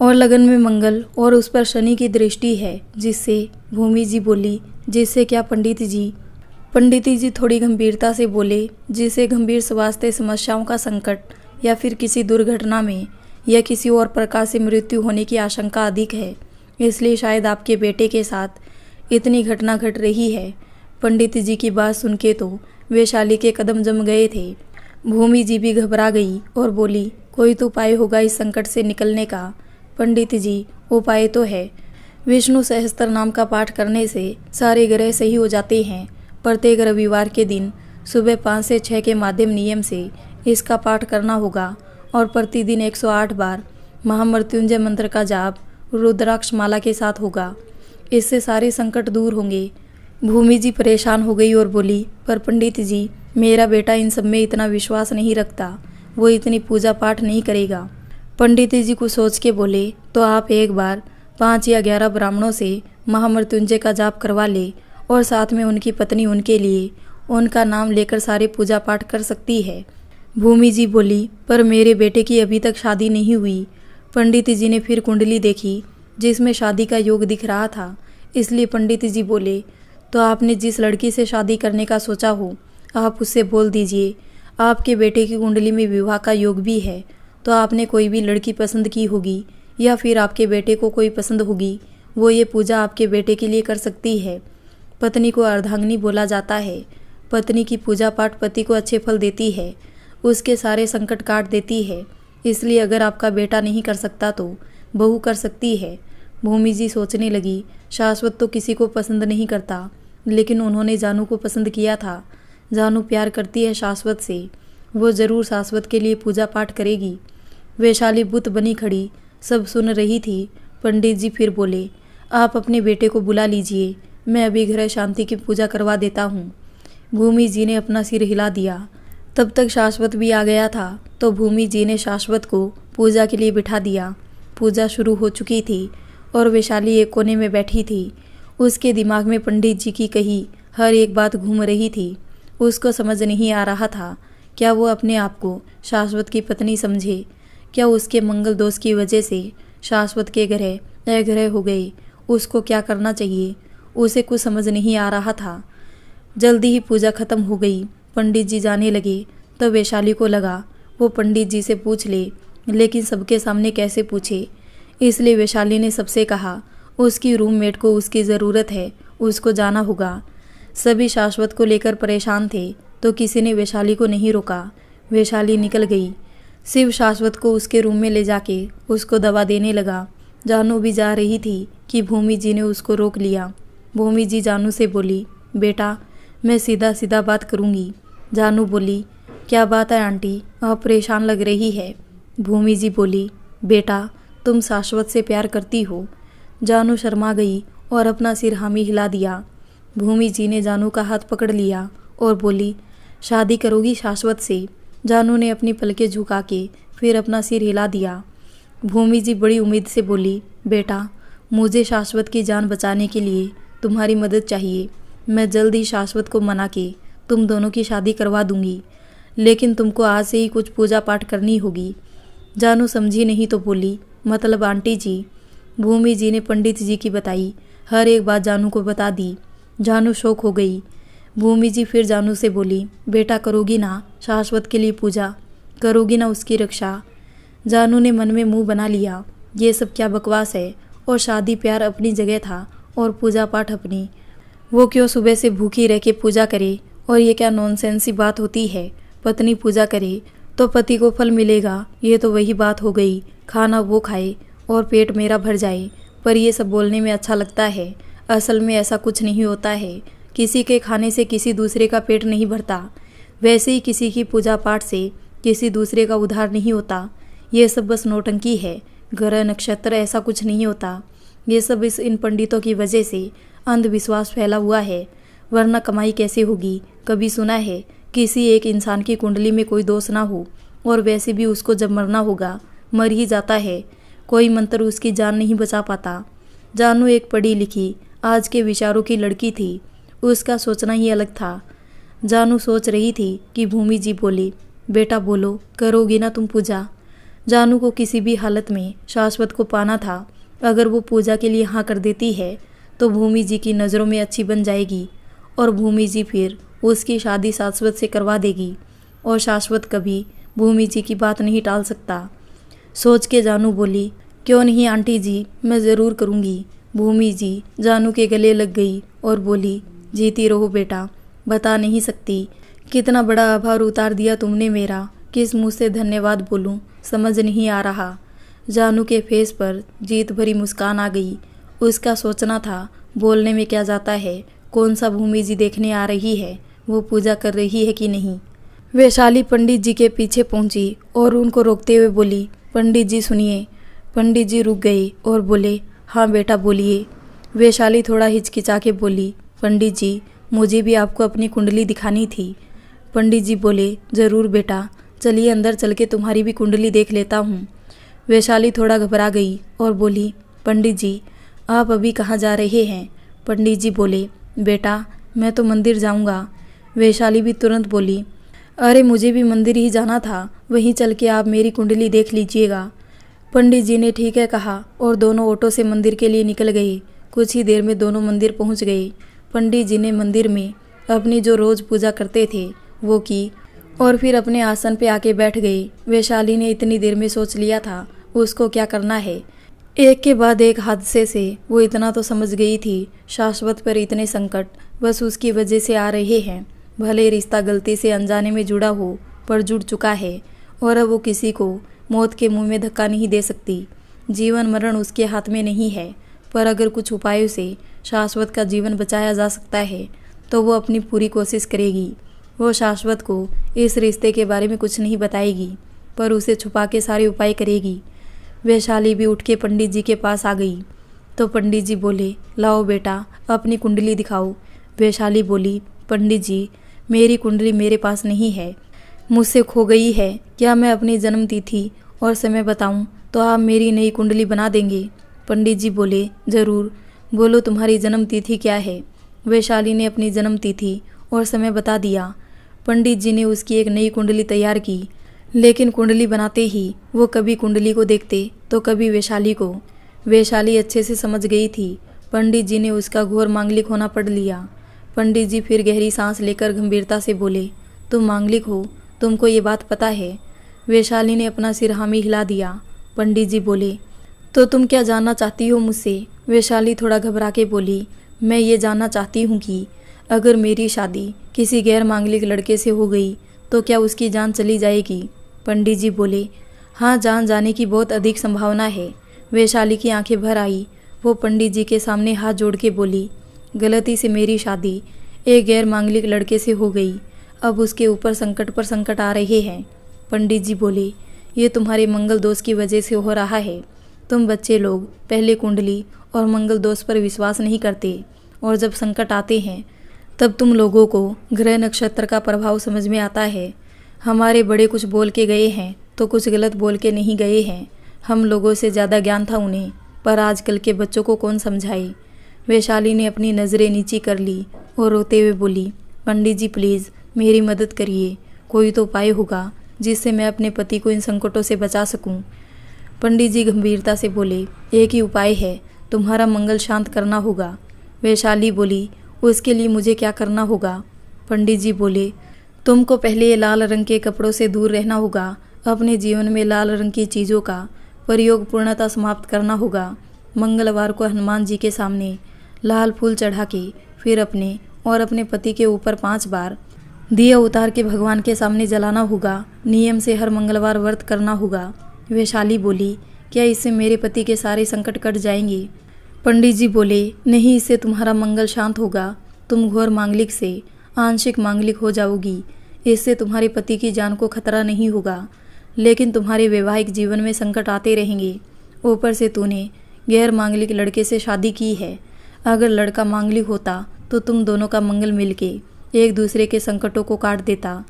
और लगन में मंगल और उस पर शनि की दृष्टि है। जिससे भूमि जी बोली, जिससे क्या पंडित जी। पंडित जी थोड़ी गंभीरता से बोले, जिससे गंभीर स्वास्थ्य समस्याओं का संकट या फिर किसी दुर्घटना में या किसी और प्रकार से मृत्यु होने की आशंका अधिक है, इसलिए शायद आपके बेटे के साथ इतनी घटना घट रही है। पंडित जी की बात सुन के तो वैशाली के कदम जम गए थे। भूमि जी भी घबरा गई और बोली, कोई तो उपाय होगा इस संकट से निकलने का। पंडित जी, उपाय तो है। विष्णु सहस्त्र नाम का पाठ करने से सारे ग्रह सही हो जाते हैं। प्रत्येक रविवार के दिन सुबह 5 से 6 के माध्यम नियम से इसका पाठ करना होगा और प्रतिदिन 108 बार महामृत्युंजय मंत्र का जाप रुद्राक्ष माला के साथ होगा। इससे सारे संकट दूर होंगे। भूमि जी परेशान हो गई और बोली, पर पंडित जी, मेरा बेटा इन सब में इतना विश्वास नहीं रखता, वो इतनी पूजा पाठ नहीं करेगा। पंडित जी को सोच के बोले, तो आप एक बार 5 या 11 ब्राह्मणों से महामृत्युंजय का जाप करवा ले और साथ में उनकी पत्नी उनके लिए उनका नाम लेकर सारे पूजा पाठ कर सकती है। भूमि जी बोली, पर मेरे बेटे की अभी तक शादी नहीं हुई। पंडित जी ने फिर कुंडली देखी जिसमें शादी का योग दिख रहा था, इसलिए पंडित जी बोले, तो आपने जिस लड़की से शादी करने का सोचा हो आप उससे बोल दीजिए। आपके बेटे की कुंडली में विवाह का योग भी है, तो आपने कोई भी लड़की पसंद की होगी या फिर आपके बेटे को कोई पसंद होगी, वो ये पूजा आपके बेटे के लिए कर सकती है। पत्नी को अर्धांगिनी बोला जाता है। पत्नी की पूजा पाठ पति को अच्छे फल देती है, उसके सारे संकट काट देती है। इसलिए अगर आपका बेटा नहीं कर सकता तो बहू कर सकती है। भूमि जी सोचने लगी, शाश्वत तो किसी को पसंद नहीं करता, लेकिन उन्होंने जानू को पसंद किया था। जानू प्यार करती है शाश्वत से, वो ज़रूर शाश्वत के लिए पूजा पाठ करेगी। वैशाली बुत बनी खड़ी सब सुन रही थी। पंडित जी फिर बोले, आप अपने बेटे को बुला लीजिए, मैं अभी ग्रह शांति की पूजा करवा देता हूँ। भूमि जी ने अपना सिर हिला दिया। तब तक शाश्वत भी आ गया था, तो भूमि जी ने शाश्वत को पूजा के लिए बिठा दिया। पूजा शुरू हो चुकी थी और वैशाली एक कोने में बैठी थी। उसके दिमाग में पंडित जी की कही हर एक बात घूम रही थी। उसको समझ नहीं आ रहा था क्या वो अपने आप को शाश्वत की पत्नी समझे? क्या उसके मंगल दोष की वजह से शाश्वत के ग्रह अग्रह हो गए? उसको क्या करना चाहिए? उसे कुछ समझ नहीं आ रहा था। जल्दी ही पूजा खत्म हो गई। पंडित जी जाने लगे तो वैशाली को लगा वो पंडित जी से पूछ ले, लेकिन सबके सामने कैसे पूछे। इसलिए वैशाली ने सबसे कहा उसकी रूममेट को उसकी ज़रूरत है, उसको जाना होगा। सभी शाश्वत को लेकर परेशान थे तो किसी ने वैशाली को नहीं रोका। वैशाली निकल गई। शिव शाश्वत को उसके रूम में ले जाके उसको दवा देने लगा। जानू भी जा रही थी कि भूमि जी ने उसको रोक लिया। भूमि जी जानू से बोली, बेटा मैं सीधा सीधा बात करूँगी। जानू बोली, क्या बात है आंटी, आप परेशान लग रही है। भूमि जी बोली, बेटा तुम शाश्वत से प्यार करती हो। जानू शर्मा गई और अपना सिर हामी हिला दिया। भूमि जी ने जानू का हाथ पकड़ लिया और बोली, शादी करोगी शाश्वत से? जानू ने अपनी पलकें झुका के फिर अपना सिर हिला दिया। भूमि जी बड़ी उम्मीद से बोली, बेटा मुझे शाश्वत की जान बचाने के लिए तुम्हारी मदद चाहिए। मैं जल्द ही शाश्वत को मना के तुम दोनों की शादी करवा दूंगी, लेकिन तुमको आज से ही कुछ पूजा पाठ करनी होगी। जानू समझी नहीं तो बोली, मतलब आंटी जी? भूमि जी ने पंडित जी की बताई हर एक बात जानू को बता दी। जानू शौक हो गई। भूमि जी फिर जानू से बोली, बेटा करोगी ना शाश्वत के लिए पूजा? करोगी ना उसकी रक्षा? जानू ने मन में मुंह बना लिया, ये सब क्या बकवास है। और शादी प्यार अपनी जगह था और पूजा पाठ अपनी। वो क्यों सुबह से भूखी रह के पूजा करे? और ये क्या नॉनसेंस सी बात होती है? पत्नी पूजा करे तो पति को फल मिलेगा, ये तो वही बात हो गई। खाना वो खाए और पेट मेरा भर जाए। पर ये सब बोलने में अच्छा लगता है, असल में ऐसा कुछ नहीं होता है। किसी के खाने से किसी दूसरे का पेट नहीं भरता। वैसे ही किसी की पूजा पाठ से किसी दूसरे का उद्धार नहीं होता। ये सब बस नौटंकी है। ग्रह नक्षत्र ऐसा कुछ नहीं होता। ये सब इन पंडितों की वजह से अंधविश्वास फैला हुआ है, वरना कमाई कैसे होगी? कभी सुना है किसी एक इंसान की कुंडली में कोई दोष ना हो? और वैसे भी उसको जब मरना होगा मर ही जाता है। कोई मंत्र उसकी जान नहीं बचा पाता। जानू एक पढ़ी लिखी आज के विचारों की लड़की थी। उसका सोचना ही अलग था। जानू सोच रही थी कि भूमि जी बोली, बेटा बोलो, करोगी ना तुम पूजा? जानू को किसी भी हालत में शाश्वत को पाना था। अगर वो पूजा के लिए हाँ कर देती है तो भूमि जी की नज़रों में अच्छी बन जाएगी और भूमि जी फिर उसकी शादी शाश्वत से करवा देगी और शाश्वत कभी भूमि जी की बात नहीं टाल सकता। सोच के जानू बोली, क्यों नहीं आंटी जी, मैं ज़रूर करूँगी। भूमि जी जानू के गले लग गई और बोली, जीती रहो बेटा, बता नहीं सकती कितना बड़ा आभार उतार दिया तुमने मेरा। किस मुँह से धन्यवाद बोलूँ समझ नहीं आ रहा। जानू के फेस पर जीत भरी मुस्कान आ गई। उसका सोचना था बोलने में क्या जाता है, कौन सा भूमि जी देखने आ रही है, वो पूजा कर रही है कि नहीं। वैशाली पंडित जी के पीछे पहुंची और उनको रोकते हुए बोली, पंडित जी सुनिए। पंडित जी रुक गए और बोले, हाँ बेटा बोलिए। वैशाली थोड़ा हिचकिचा के बोली, पंडित जी मुझे भी आपको अपनी कुंडली दिखानी थी। पंडित जी बोले, ज़रूर बेटा, चलिए अंदर चल के तुम्हारी भी कुंडली देख लेता हूँ। वैशाली थोड़ा घबरा गई और बोली, पंडित जी आप अभी कहाँ जा रहे हैं? पंडित जी बोले, बेटा मैं तो मंदिर जाऊँगा। वैशाली भी तुरंत बोली, अरे मुझे भी मंदिर ही जाना था, वहीं चल के आप मेरी कुंडली देख लीजिएगा। पंडित जी ने ठीक है कहा और दोनों ऑटो से मंदिर के लिए निकल गए। कुछ ही देर में दोनों मंदिर पहुंच गए। पंडित जी ने मंदिर में अपनी जो रोज़ पूजा करते थे वो की और फिर अपने आसन पे आके बैठ गए। वैशाली ने इतनी देर में सोच लिया था उसको क्या करना है। एक के बाद एक हादसे से वो इतना तो समझ गई थी, शाश्वत पर इतने संकट बस उसकी वजह से आ रहे हैं। भले रिश्ता गलती से अनजाने में जुड़ा हो पर जुड़ चुका है और अब वो किसी को मौत के मुंह में धक्का नहीं दे सकती। जीवन मरण उसके हाथ में नहीं है, पर अगर कुछ उपायों से शाश्वत का जीवन बचाया जा सकता है तो वो अपनी पूरी कोशिश करेगी। वो शाश्वत को इस रिश्ते के बारे में कुछ नहीं बताएगी, पर उसे छुपा के सारे उपाय करेगी। वैशाली भी उठ के पंडित जी के पास आ गई तो पंडित जी बोले, लाओ बेटा अपनी कुंडली दिखाओ। वैशाली बोली, पंडित जी मेरी कुंडली मेरे पास नहीं है, मुझसे खो गई है। क्या मैं अपनी जन्म तिथि और समय बताऊं तो आप मेरी नई कुंडली बना देंगे? पंडित जी बोले, ज़रूर, बोलो तुम्हारी जन्म तिथि क्या है? वैशाली ने अपनी जन्म तिथि और समय बता दिया। पंडित जी ने उसकी एक नई कुंडली तैयार की, लेकिन कुंडली बनाते ही वो कभी कुंडली को देखते तो कभी वैशाली को। वैशाली अच्छे से समझ गई थी पंडित जी ने उसका घोर मांगलिक होना पढ़ लिया। पंडित जी फिर गहरी सांस लेकर गंभीरता से बोले, तुम मांगलिक हो, तुमको ये बात पता है? वैशाली ने अपना सिर हामी हिला दिया। पंडित जी बोले, तो तुम क्या जानना चाहती हो मुझसे? वैशाली थोड़ा घबरा के बोली, मैं ये जानना चाहती हूँ कि अगर मेरी शादी किसी गैर मांगलिक लड़के से हो गई तो क्या उसकी जान चली जाएगी? पंडित जी बोले, हाँ, जान जाने की बहुत अधिक संभावना है। वैशाली की आंखें भर आई। वो पंडित जी के सामने हाथ जोड़ के बोली, गलती से मेरी शादी एक गैर मांगलिक लड़के से हो गई, अब उसके ऊपर संकट पर संकट आ रहे हैं। पंडित जी बोले, ये तुम्हारे मंगल दोष की वजह से हो रहा है। तुम बच्चे लोग पहले कुंडली और मंगल दोष पर विश्वास नहीं करते, और जब संकट आते हैं तब तुम लोगों को ग्रह नक्षत्र का प्रभाव समझ में आता है। हमारे बड़े कुछ बोल के गए हैं तो कुछ गलत बोल के नहीं गए हैं। हम लोगों से ज़्यादा ज्ञान था उन्हें, पर आजकल के बच्चों को कौन समझाए। वैशाली ने अपनी नज़रें नीची कर ली और रोते हुए बोली, पंडित जी प्लीज़ मेरी मदद करिए, कोई तो उपाय होगा जिससे मैं अपने पति को इन संकटों से बचा सकूं। पंडित जी गंभीरता से बोले, एक ही उपाय है, तुम्हारा मंगल शांत करना होगा। वैशाली बोली, उसके लिए मुझे क्या करना होगा? पंडित जी बोले, तुमको पहले ये लाल रंग के कपड़ों से दूर रहना होगा। अपने जीवन में लाल रंग की चीज़ों का प्रयोग पूर्णतः समाप्त करना होगा। मंगलवार को हनुमान जी के सामने लाल फूल चढ़ा के फिर अपने और अपने पति के ऊपर 5 बार दिया उतार के भगवान के सामने जलाना होगा। नियम से हर मंगलवार व्रत करना होगा। वैशाली बोली, क्या इससे मेरे पति के सारे संकट कट जाएंगे? पंडित जी बोले, नहीं, इससे तुम्हारा मंगल शांत होगा। तुम घोर मांगलिक से आंशिक मांगलिक हो जाओगी। इससे तुम्हारे पति की जान को खतरा नहीं होगा, लेकिन तुम्हारे वैवाहिक जीवन में संकट आते रहेंगे। ऊपर से तूने गैर मांगलिक लड़के से शादी की है। अगर लड़का मांगलिक होता तो तुम दोनों का मंगल मिलके एक दूसरे के संकटों को काट देता,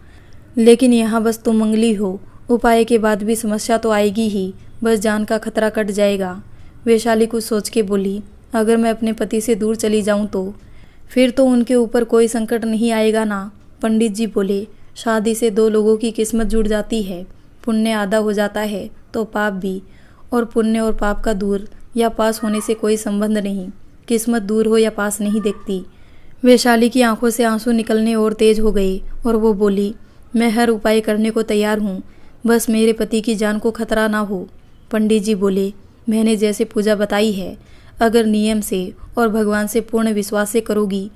लेकिन यहाँ बस तुम मंगली हो। उपाय के बाद भी समस्या तो आएगी ही, बस जान का खतरा कट जाएगा। वैशाली कुछ सोच के बोली, अगर मैं अपने पति से दूर चली जाऊँ तो फिर तो उनके ऊपर कोई संकट नहीं आएगा ना? पंडित जी बोले, शादी से 2 लोगों की किस्मत जुड़ जाती है। पुण्य आधा हो जाता है तो पाप भी, और पुण्य और पाप का दूर या पास होने से कोई संबंध नहीं। किस्मत दूर हो या पास नहीं देखती। वैशाली की आंखों से आंसू निकलने और तेज हो गए और वो बोली, मैं हर उपाय करने को तैयार हूँ, बस मेरे पति की जान को खतरा ना हो। पंडित जी बोले, मैंने जैसे पूजा बताई है, अगर नियम से और भगवान से पूर्ण विश्वास से करोगी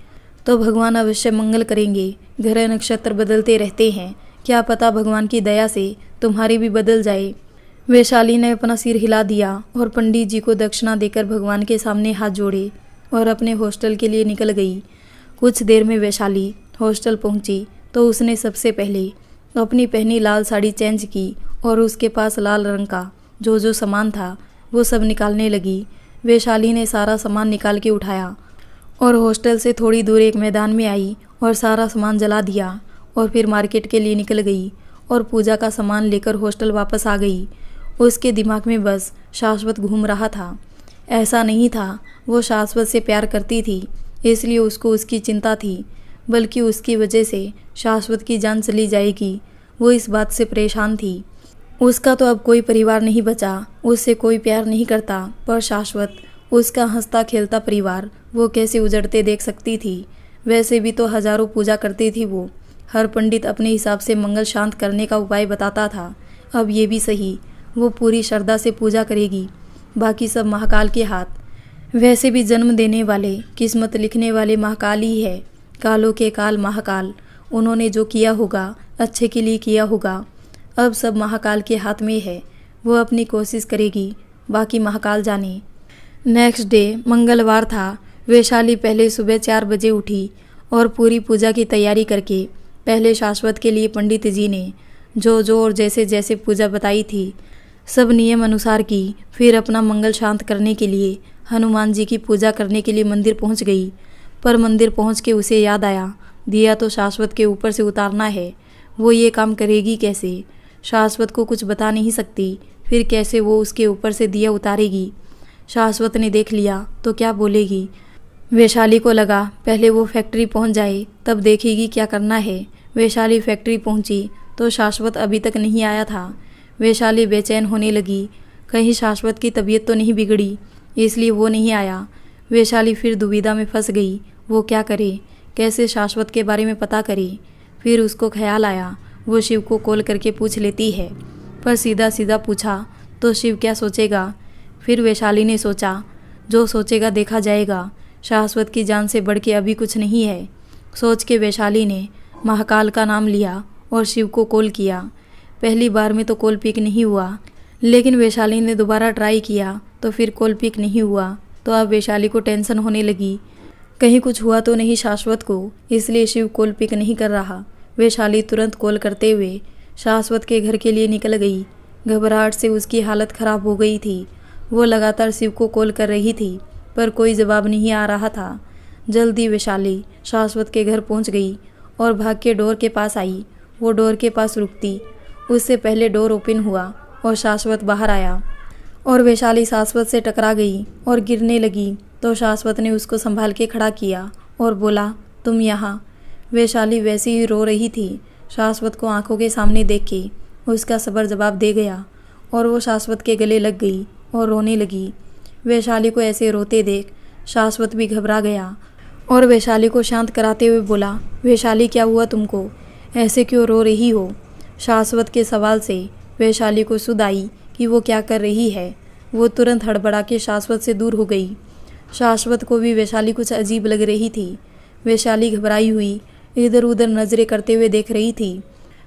तो भगवान अवश्य मंगल करेंगे। ग्रह नक्षत्र बदलते रहते हैं, क्या पता भगवान की दया से तुम्हारी भी बदल जाए। वैशाली ने अपना सिर हिला दिया और पंडित जी को दक्षिणा देकर भगवान के सामने हाथ जोड़े और अपने हॉस्टल के लिए निकल गई। कुछ देर में वैशाली हॉस्टल पहुंची तो उसने सबसे पहले अपनी पहनी लाल साड़ी चेंज की और उसके पास लाल रंग का जो सामान था वो सब निकालने लगी। वैशाली ने सारा सामान निकाल के उठाया और हॉस्टल से थोड़ी दूर एक मैदान में आई और सारा सामान जला दिया और फिर मार्केट के लिए निकल गई और पूजा का सामान लेकर हॉस्टल वापस आ गई। उसके दिमाग में बस शाश्वत घूम रहा था। ऐसा नहीं था वो शाश्वत से प्यार करती थी इसलिए उसको उसकी चिंता थी, बल्कि उसकी वजह से शाश्वत की जान चली जाएगी, वो इस बात से परेशान थी। उसका तो अब कोई परिवार नहीं बचा, उससे कोई प्यार नहीं करता, पर शाश्वत उसका हंसता खेलता परिवार वो कैसे उजड़ते देख सकती थी। वैसे भी तो हजारों पूजा करती थी वो। हर पंडित अपने हिसाब से मंगल शांत करने का उपाय बताता था। अब ये भी सही, वो पूरी श्रद्धा से पूजा करेगी, बाकी सब महाकाल के हाथ। वैसे भी जन्म देने वाले, किस्मत लिखने वाले महाकाल ही है। कालों के काल महाकाल, उन्होंने जो किया होगा अच्छे के लिए किया होगा। अब सब महाकाल के हाथ में है, वो अपनी कोशिश करेगी, बाकी महाकाल जाने। नेक्स्ट डे मंगलवार था। वैशाली पहले सुबह 4 बजे उठी और पूरी पूजा की तैयारी करके पहले शाश्वत के लिए पंडित जी ने जो और जैसे जैसे पूजा बताई थी सब नियम अनुसार की। फिर अपना मंगल शांत करने के लिए हनुमान जी की पूजा करने के लिए मंदिर पहुंच गई। पर मंदिर पहुंच के उसे याद आया, दिया तो शाश्वत के ऊपर से उतारना है। वो ये काम करेगी कैसे? शाश्वत को कुछ बता नहीं सकती, फिर कैसे वो उसके ऊपर से दिया उतारेगी? शाश्वत ने देख लिया तो क्या बोलेगी? वैशाली को लगा पहले वो फैक्ट्री पहुंच जाए तब देखेगी क्या करना है। वैशाली फैक्ट्री पहुंची तो शाश्वत अभी तक नहीं आया था। वैशाली बेचैन होने लगी, कहीं शाश्वत की तबीयत तो नहीं बिगड़ी इसलिए वो नहीं आया। वैशाली फिर दुविधा में फंस गई, वो क्या करे, कैसे शाश्वत के बारे में पता करे। फिर उसको ख्याल आया वो शिव को कॉल करके पूछ लेती है, पर सीधा सीधा पूछा तो शिव क्या सोचेगा। फिर वैशाली ने सोचा जो सोचेगा देखा जाएगा, शाश्वत की जान से बढ़ के अभी कुछ नहीं है। सोच के वैशाली ने महाकाल का नाम लिया और शिव को कॉल किया। पहली बार में तो कॉल पिक नहीं हुआ, लेकिन वैशाली ने दोबारा ट्राई किया तो फिर कॉल पिक नहीं हुआ। तो अब वैशाली को टेंशन होने लगी, कहीं कुछ हुआ तो नहीं शाश्वत को, इसलिए शिव कॉल पिक नहीं कर रहा। वैशाली तुरंत कॉल करते हुए शाश्वत के घर के लिए निकल गई। घबराहट से उसकी हालत खराब हो गई थी। वो लगातार शिव को कॉल कर रही थी पर कोई जवाब नहीं आ रहा था। जल्दी वैशाली शाश्वत के घर पहुंच गई और भाग के डोर के पास आई। वो डोर के पास रुकती उससे पहले डोर ओपन हुआ और शाश्वत बाहर आया और वैशाली शाश्वत से टकरा गई और गिरने लगी। तो शाश्वत ने उसको संभाल के खड़ा किया और बोला, तुम यहाँ। वैशाली वैसे ही रो रही थी। शाश्वत को आंखों के सामने देख के उसका सबर जवाब दे गया और वो शाश्वत के गले लग गई और रोने लगी। वैशाली को ऐसे रोते देख शाश्वत भी घबरा गया और वैशाली को शांत कराते हुए बोला, वैशाली क्या हुआ तुमको, ऐसे क्यों रो रही हो। शाश्वत के सवाल से वैशाली को सुध आई कि वो क्या कर रही है। वो तुरंत हड़बड़ा के शाश्वत से दूर हो गई। शाश्वत को भी वैशाली कुछ अजीब लग रही थी। वैशाली घबराई हुई इधर उधर नजरें करते हुए देख रही थी।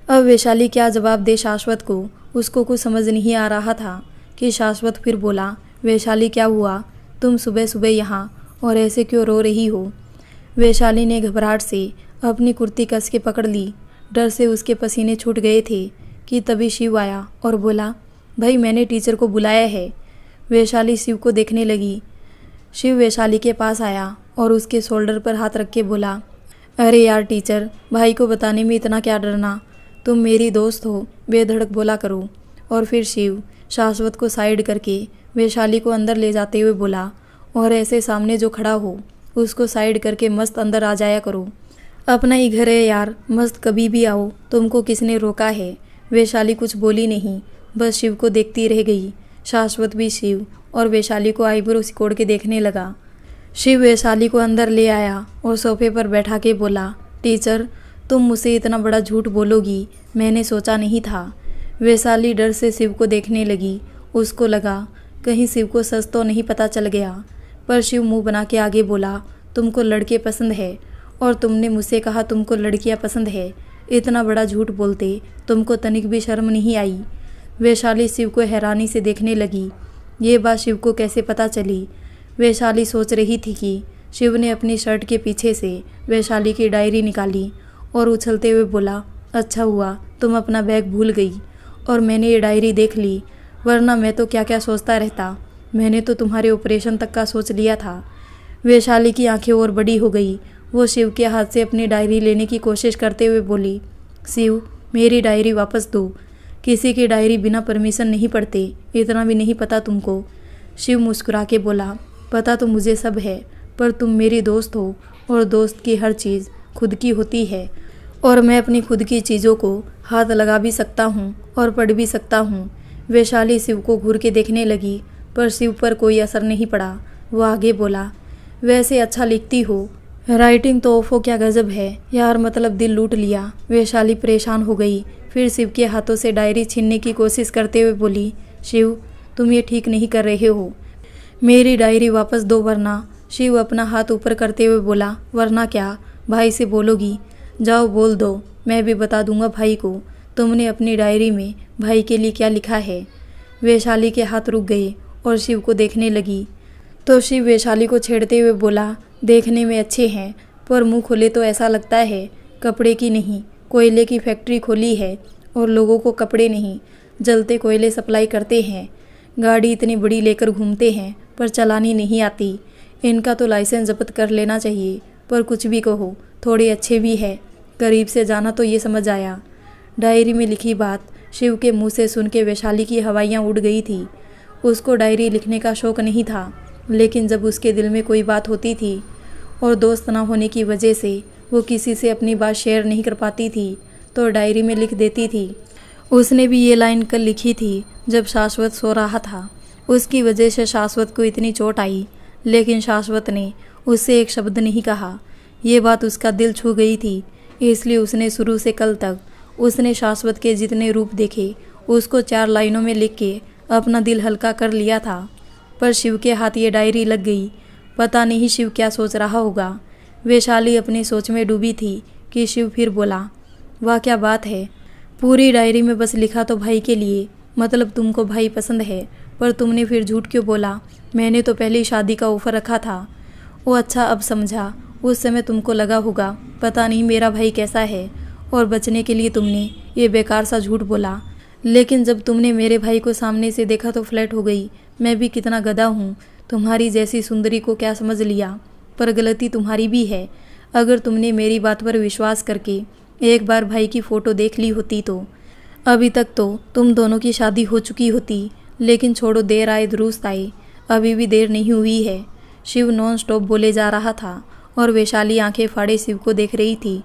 अब वैशाली क्या जवाब दे शाश्वत को, उसको कुछ समझ नहीं आ रहा था कि शाश्वत फिर बोला, वैशाली क्या हुआ, तुम सुबह सुबह यहाँ और ऐसे क्यों रो रही हो। वैशाली ने घबराहट से अपनी कुर्ती कस के पकड़ ली। डर से उसके पसीने छूट गए थे कि तभी शिव आया और बोला, भाई मैंने टीचर को बुलाया है। वैशाली शिव को देखने लगी। शिव वैशाली के पास आया और उसके शोल्डर पर हाथ रख के बोला, अरे यार टीचर, भाई को बताने में इतना क्या डरना, तुम मेरी दोस्त हो, बेधड़क बोला करो। और फिर शिव शाश्वत को साइड करके वैशाली को अंदर ले जाते हुए बोला, और ऐसे सामने जो खड़ा हो उसको साइड करके मस्त अंदर आ जाया करो। अपना ही घर है यार, मस्त कभी भी आओ, तुमको किसने रोका है। वैशाली कुछ बोली नहीं, बस शिव को देखती रह गई। शाश्वत भी शिव और वैशाली को आईब्रो सिकोड़ के देखने लगा। शिव वैशाली को अंदर ले आया और सोफे पर बैठा के बोला, टीचर तुम मुझसे इतना बड़ा झूठ बोलोगी, मैंने सोचा नहीं था। वैशाली डर से शिव को देखने लगी। उसको लगा कहीं शिव को सच तो नहीं पता चल गया, पर शिव मुंह बना के आगे बोला, तुमको लड़के पसंद है और तुमने मुझसे कहा तुमको लड़कियां पसंद है। इतना बड़ा झूठ बोलते तुमको तनिक भी शर्म नहीं आई। वैशाली शिव को हैरानी से देखने लगी। ये बात शिव को कैसे पता चली। वैशाली सोच रही थी कि शिव ने अपनी शर्ट के पीछे से वैशाली की डायरी निकाली और उछलते हुए बोला, अच्छा हुआ तुम अपना बैग भूल गई और मैंने ये डायरी देख ली, वरना मैं तो क्या क्या सोचता रहता। मैंने तो तुम्हारे ऑपरेशन तक का सोच लिया था। वैशाली की आंखें और बड़ी हो गई। वो शिव के हाथ से अपनी डायरी लेने की कोशिश करते हुए बोली, शिव मेरी डायरी वापस दो, किसी की डायरी बिना परमिशन नहीं पढ़ते, इतना भी नहीं पता तुमको। शिव मुस्कुरा के बोला, पता तो मुझे सब है, पर तुम मेरी दोस्त हो और दोस्त की हर चीज़ खुद की होती है और मैं अपनी खुद की चीज़ों को हाथ लगा भी सकता हूँ और पढ़ भी सकता हूँ। वैशाली शिव को घूर के देखने लगी, पर शिव पर कोई असर नहीं पड़ा। वो आगे बोला, वैसे अच्छा लिखती हो, राइटिंग तो ओफो क्या गजब है यार, मतलब दिल लूट लिया। वैशाली परेशान हो गई, फिर शिव के हाथों से डायरी छीनने की कोशिश करते हुए बोली, शिव तुम ये ठीक नहीं कर रहे हो, मेरी डायरी वापस दो वरना। शिव अपना हाथ ऊपर करते हुए बोला, वरना क्या, भाई से बोलोगी, जाओ बोल दो, मैं भी बता दूंगा भाई को तुमने अपनी डायरी में भाई के लिए क्या लिखा है। वैशाली के हाथ रुक गए और शिव को देखने लगी। तो शिव वैशाली को छेड़ते हुए बोला, देखने में अच्छे हैं पर मुंह खोले तो ऐसा लगता है कपड़े की नहीं कोयले की फैक्ट्री खोली है और लोगों को कपड़े नहीं जलते कोयले सप्लाई करते हैं। गाड़ी इतनी बड़ी लेकर घूमते हैं पर चलानी नहीं आती। इनका तो लाइसेंस जब्त कर लेना चाहिए, पर कुछ भी कहो थोड़े अच्छे भी है। करीब से जाना तो ये समझ आया। डायरी में लिखी बात शिव के मुंह से सुन के वैशाली की हवाइयाँ उड़ गई थी। उसको डायरी लिखने का शौक़ नहीं था, लेकिन जब उसके दिल में कोई बात होती थी और दोस्त ना होने की वजह से वो किसी से अपनी बात शेयर नहीं कर पाती थी तो डायरी में लिख देती थी। उसने भी ये लाइन कल लिखी थी जब शाश्वत सो रहा था। उसकी वजह से शाश्वत को इतनी चोट आई, लेकिन शाश्वत ने उससे एक शब्द नहीं कहा। ये बात उसका दिल छू गई थी, इसलिए उसने शुरू से कल तक उसने शाश्वत के जितने रूप देखे उसको 4 लाइनों में लिख के अपना दिल हल्का कर लिया था। पर शिव के हाथ ये डायरी लग गई। पता नहीं शिव क्या सोच रहा होगा। वैशाली अपनी सोच में डूबी थी कि शिव फिर बोला, वाह क्या बात है, पूरी डायरी में बस लिखा तो भाई के लिए, मतलब तुमको भाई पसंद है, पर तुमने फिर झूठ क्यों बोला? मैंने तो पहले ही शादी का ऑफर रखा था। वो अच्छा अब समझा। उस समय तुमको लगा होगा पता नहीं मेरा भाई कैसा है और बचने के लिए तुमने ये बेकार सा झूठ बोला, लेकिन जब तुमने मेरे भाई को सामने से देखा तो फ्लैट हो गई। मैं भी कितना गधा हूँ, तुम्हारी जैसी सुंदरी को क्या समझ लिया। पर गलती तुम्हारी भी है। अगर तुमने मेरी बात पर विश्वास करके एक बार भाई की फ़ोटो देख ली होती तो अभी तक तो तुम दोनों की शादी हो चुकी होती। लेकिन छोड़ो, देर आए दुरुस्त आए, अभी भी देर नहीं हुई है। शिव नॉन स्टॉप बोले जा रहा था और वैशाली आंखें फाड़े शिव को देख रही थी।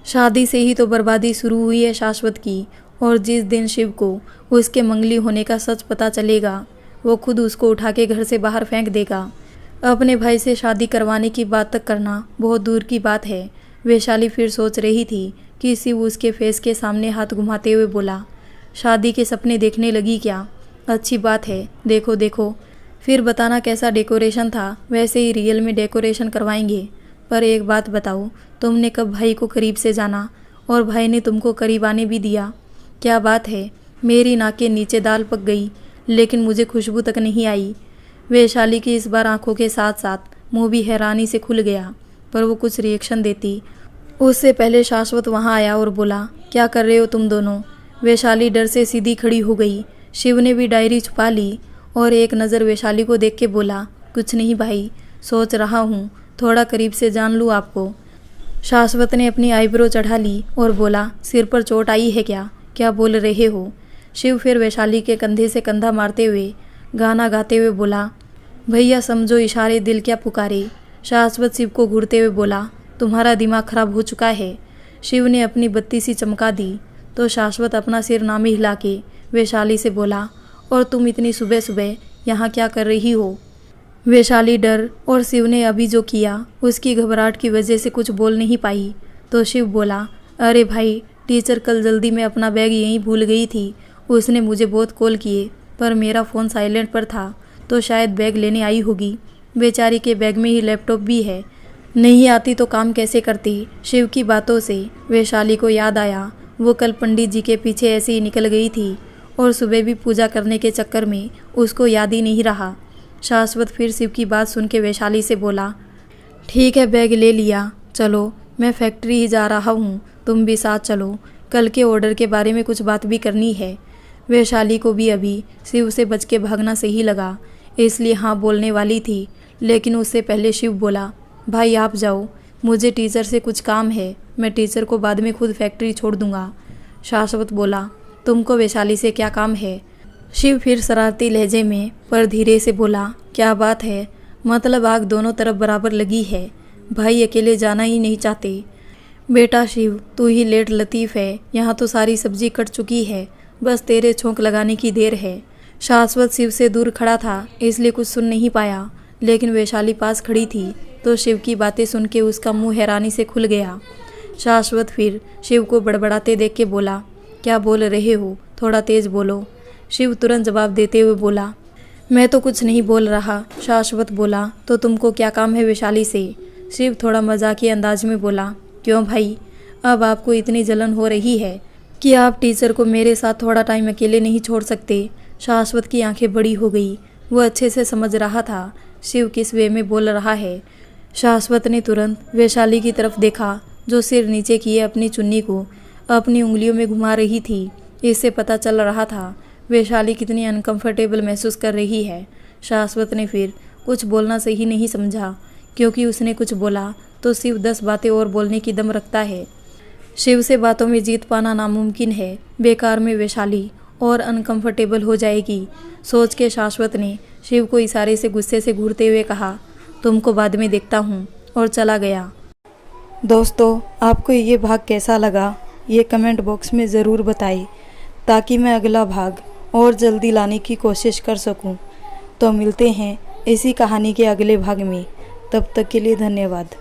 शादी से ही तो बर्बादी शुरू हुई है शाश्वत की, और जिस दिन शिव को उसके मंगली होने का सच पता चलेगा वो खुद उसको उठा के घर से बाहर फेंक देगा। अपने भाई से शादी करवाने की बात तक करना बहुत दूर की बात है। वैशाली फिर सोच रही थी कि शिव उसके फेस के सामने हाथ घुमाते हुए बोला, शादी के सपने देखने लगी क्या? अच्छी बात है, देखो देखो, फिर बताना कैसा डेकोरेशन था, वैसे ही रियल में डेकोरेशन करवाएंगे। पर एक बात बताओ, तुमने कब भाई को करीब से जाना और भाई ने तुमको करीब आने भी दिया? क्या बात है, मेरी नाक के नीचे दाल पक गई लेकिन मुझे खुशबू तक नहीं आई। वैशाली की इस बार आंखों के साथ साथ मुंह भी हैरानी से खुल गया, पर वो कुछ रिएक्शन देती उससे पहले शाश्वत वहां आया और बोला, क्या कर रहे हो तुम दोनों? वैशाली डर से सीधी खड़ी हो गई। शिव ने भी डायरी छुपा ली और एक नज़र वैशाली को देख के बोला, कुछ नहीं भाई, सोच रहा हूँ थोड़ा करीब से जान लूँ आपको। शाश्वत ने अपनी आईब्रो चढ़ा ली और बोला, सिर पर चोट आई है क्या? क्या बोल रहे हो? शिव फिर वैशाली के कंधे से कंधा मारते हुए गाना गाते हुए बोला, भैया समझो इशारे दिल क्या पुकारे। शाश्वत शिव को घूरते हुए बोला, तुम्हारा दिमाग खराब हो चुका है। शिव ने अपनी बत्ती सी चमका दी तो शाश्वत अपना सिर नामी हिला के वैशाली से बोला, और तुम इतनी सुबह सुबह यहाँ क्या कर रही हो? वैशाली डर और शिव ने अभी जो किया उसकी घबराहट की वजह से कुछ बोल नहीं पाई। तो शिव बोला, अरे भाई, टीचर कल जल्दी में अपना बैग यहीं भूल गई थी। उसने मुझे बहुत कॉल किए पर मेरा फ़ोन साइलेंट पर था तो शायद बैग लेने आई होगी। बेचारी के बैग में ही लैपटॉप भी है, नहीं आती तो काम कैसे करती? शिव की बातों से वैशाली को याद आया वो कल पंडित जी के पीछे ऐसे ही निकल गई थी और सुबह भी पूजा करने के चक्कर में उसको याद ही नहीं रहा। शाश्वत फिर शिव की बात सुन के वैशाली से बोला, ठीक है बैग ले लिया, चलो मैं फैक्ट्री ही जा रहा हूँ, तुम भी साथ चलो, कल के ऑर्डर के बारे में कुछ बात भी करनी है। वैशाली को भी अभी शिव से बच के भागना सही लगा, इसलिए हाँ बोलने वाली थी, लेकिन उससे पहले शिव बोला, भाई आप जाओ, मुझे टीचर से कुछ काम है, मैं टीचर को बाद में खुद फैक्ट्री छोड़ दूंगा। शाश्वत बोला, तुमको वैशाली से क्या काम है? शिव फिर शरारती लहजे में पर धीरे से बोला, क्या बात है, मतलब आग दोनों तरफ बराबर लगी है, भाई अकेले जाना ही नहीं चाहते। बेटा शिव, तू ही लेट लतीफ़ है, यहाँ तो सारी सब्जी कट चुकी है, बस तेरे छोंक लगाने की देर है। शाश्वत शिव से दूर खड़ा था इसलिए कुछ सुन नहीं पाया, लेकिन वैशाली पास खड़ी थी तो शिव की बातें सुन के उसका मुंह हैरानी से खुल गया। शाश्वत फिर शिव को बड़बड़ाते देख के बोला, क्या बोल रहे हो, थोड़ा तेज बोलो। शिव तुरंत जवाब देते हुए बोला, मैं तो कुछ नहीं बोल रहा। शाश्वत बोला, तो तुमको क्या काम है वैशाली से? शिव थोड़ा मजाकिया अंदाज में बोला, क्यों भाई, अब आपको इतनी जलन हो रही है कि आप टीचर को मेरे साथ थोड़ा टाइम अकेले नहीं छोड़ सकते? शाश्वत की आंखें बड़ी हो गई, वो अच्छे से समझ रहा था शिव किस वे में बोल रहा है। शाश्वत ने तुरंत वैशाली की तरफ देखा जो सिर नीचे किए अपनी चुन्नी को अपनी उंगलियों में घुमा रही थी। इससे पता चल रहा था वैशाली कितनी अनकंफर्टेबल महसूस कर रही है। शाश्वत ने फिर कुछ बोलना सही नहीं समझा, क्योंकि उसने कुछ बोला तो शिव 10 बातें और बोलने की दम रखता है। शिव से बातों में जीत पाना नामुमकिन है, बेकार में वैशाली और अनकंफर्टेबल हो जाएगी, सोच के शाश्वत ने शिव को इशारे से गुस्से से घूरते हुए कहा, तुमको बाद में देखता हूँ, और चला गया। दोस्तों, आपको ये भाग कैसा लगा ये कमेंट बॉक्स में ज़रूर बताएं, ताकि मैं अगला भाग और जल्दी लाने की कोशिश कर सकूं। तो मिलते हैं इसी कहानी के अगले भाग में। तब तक के लिए धन्यवाद।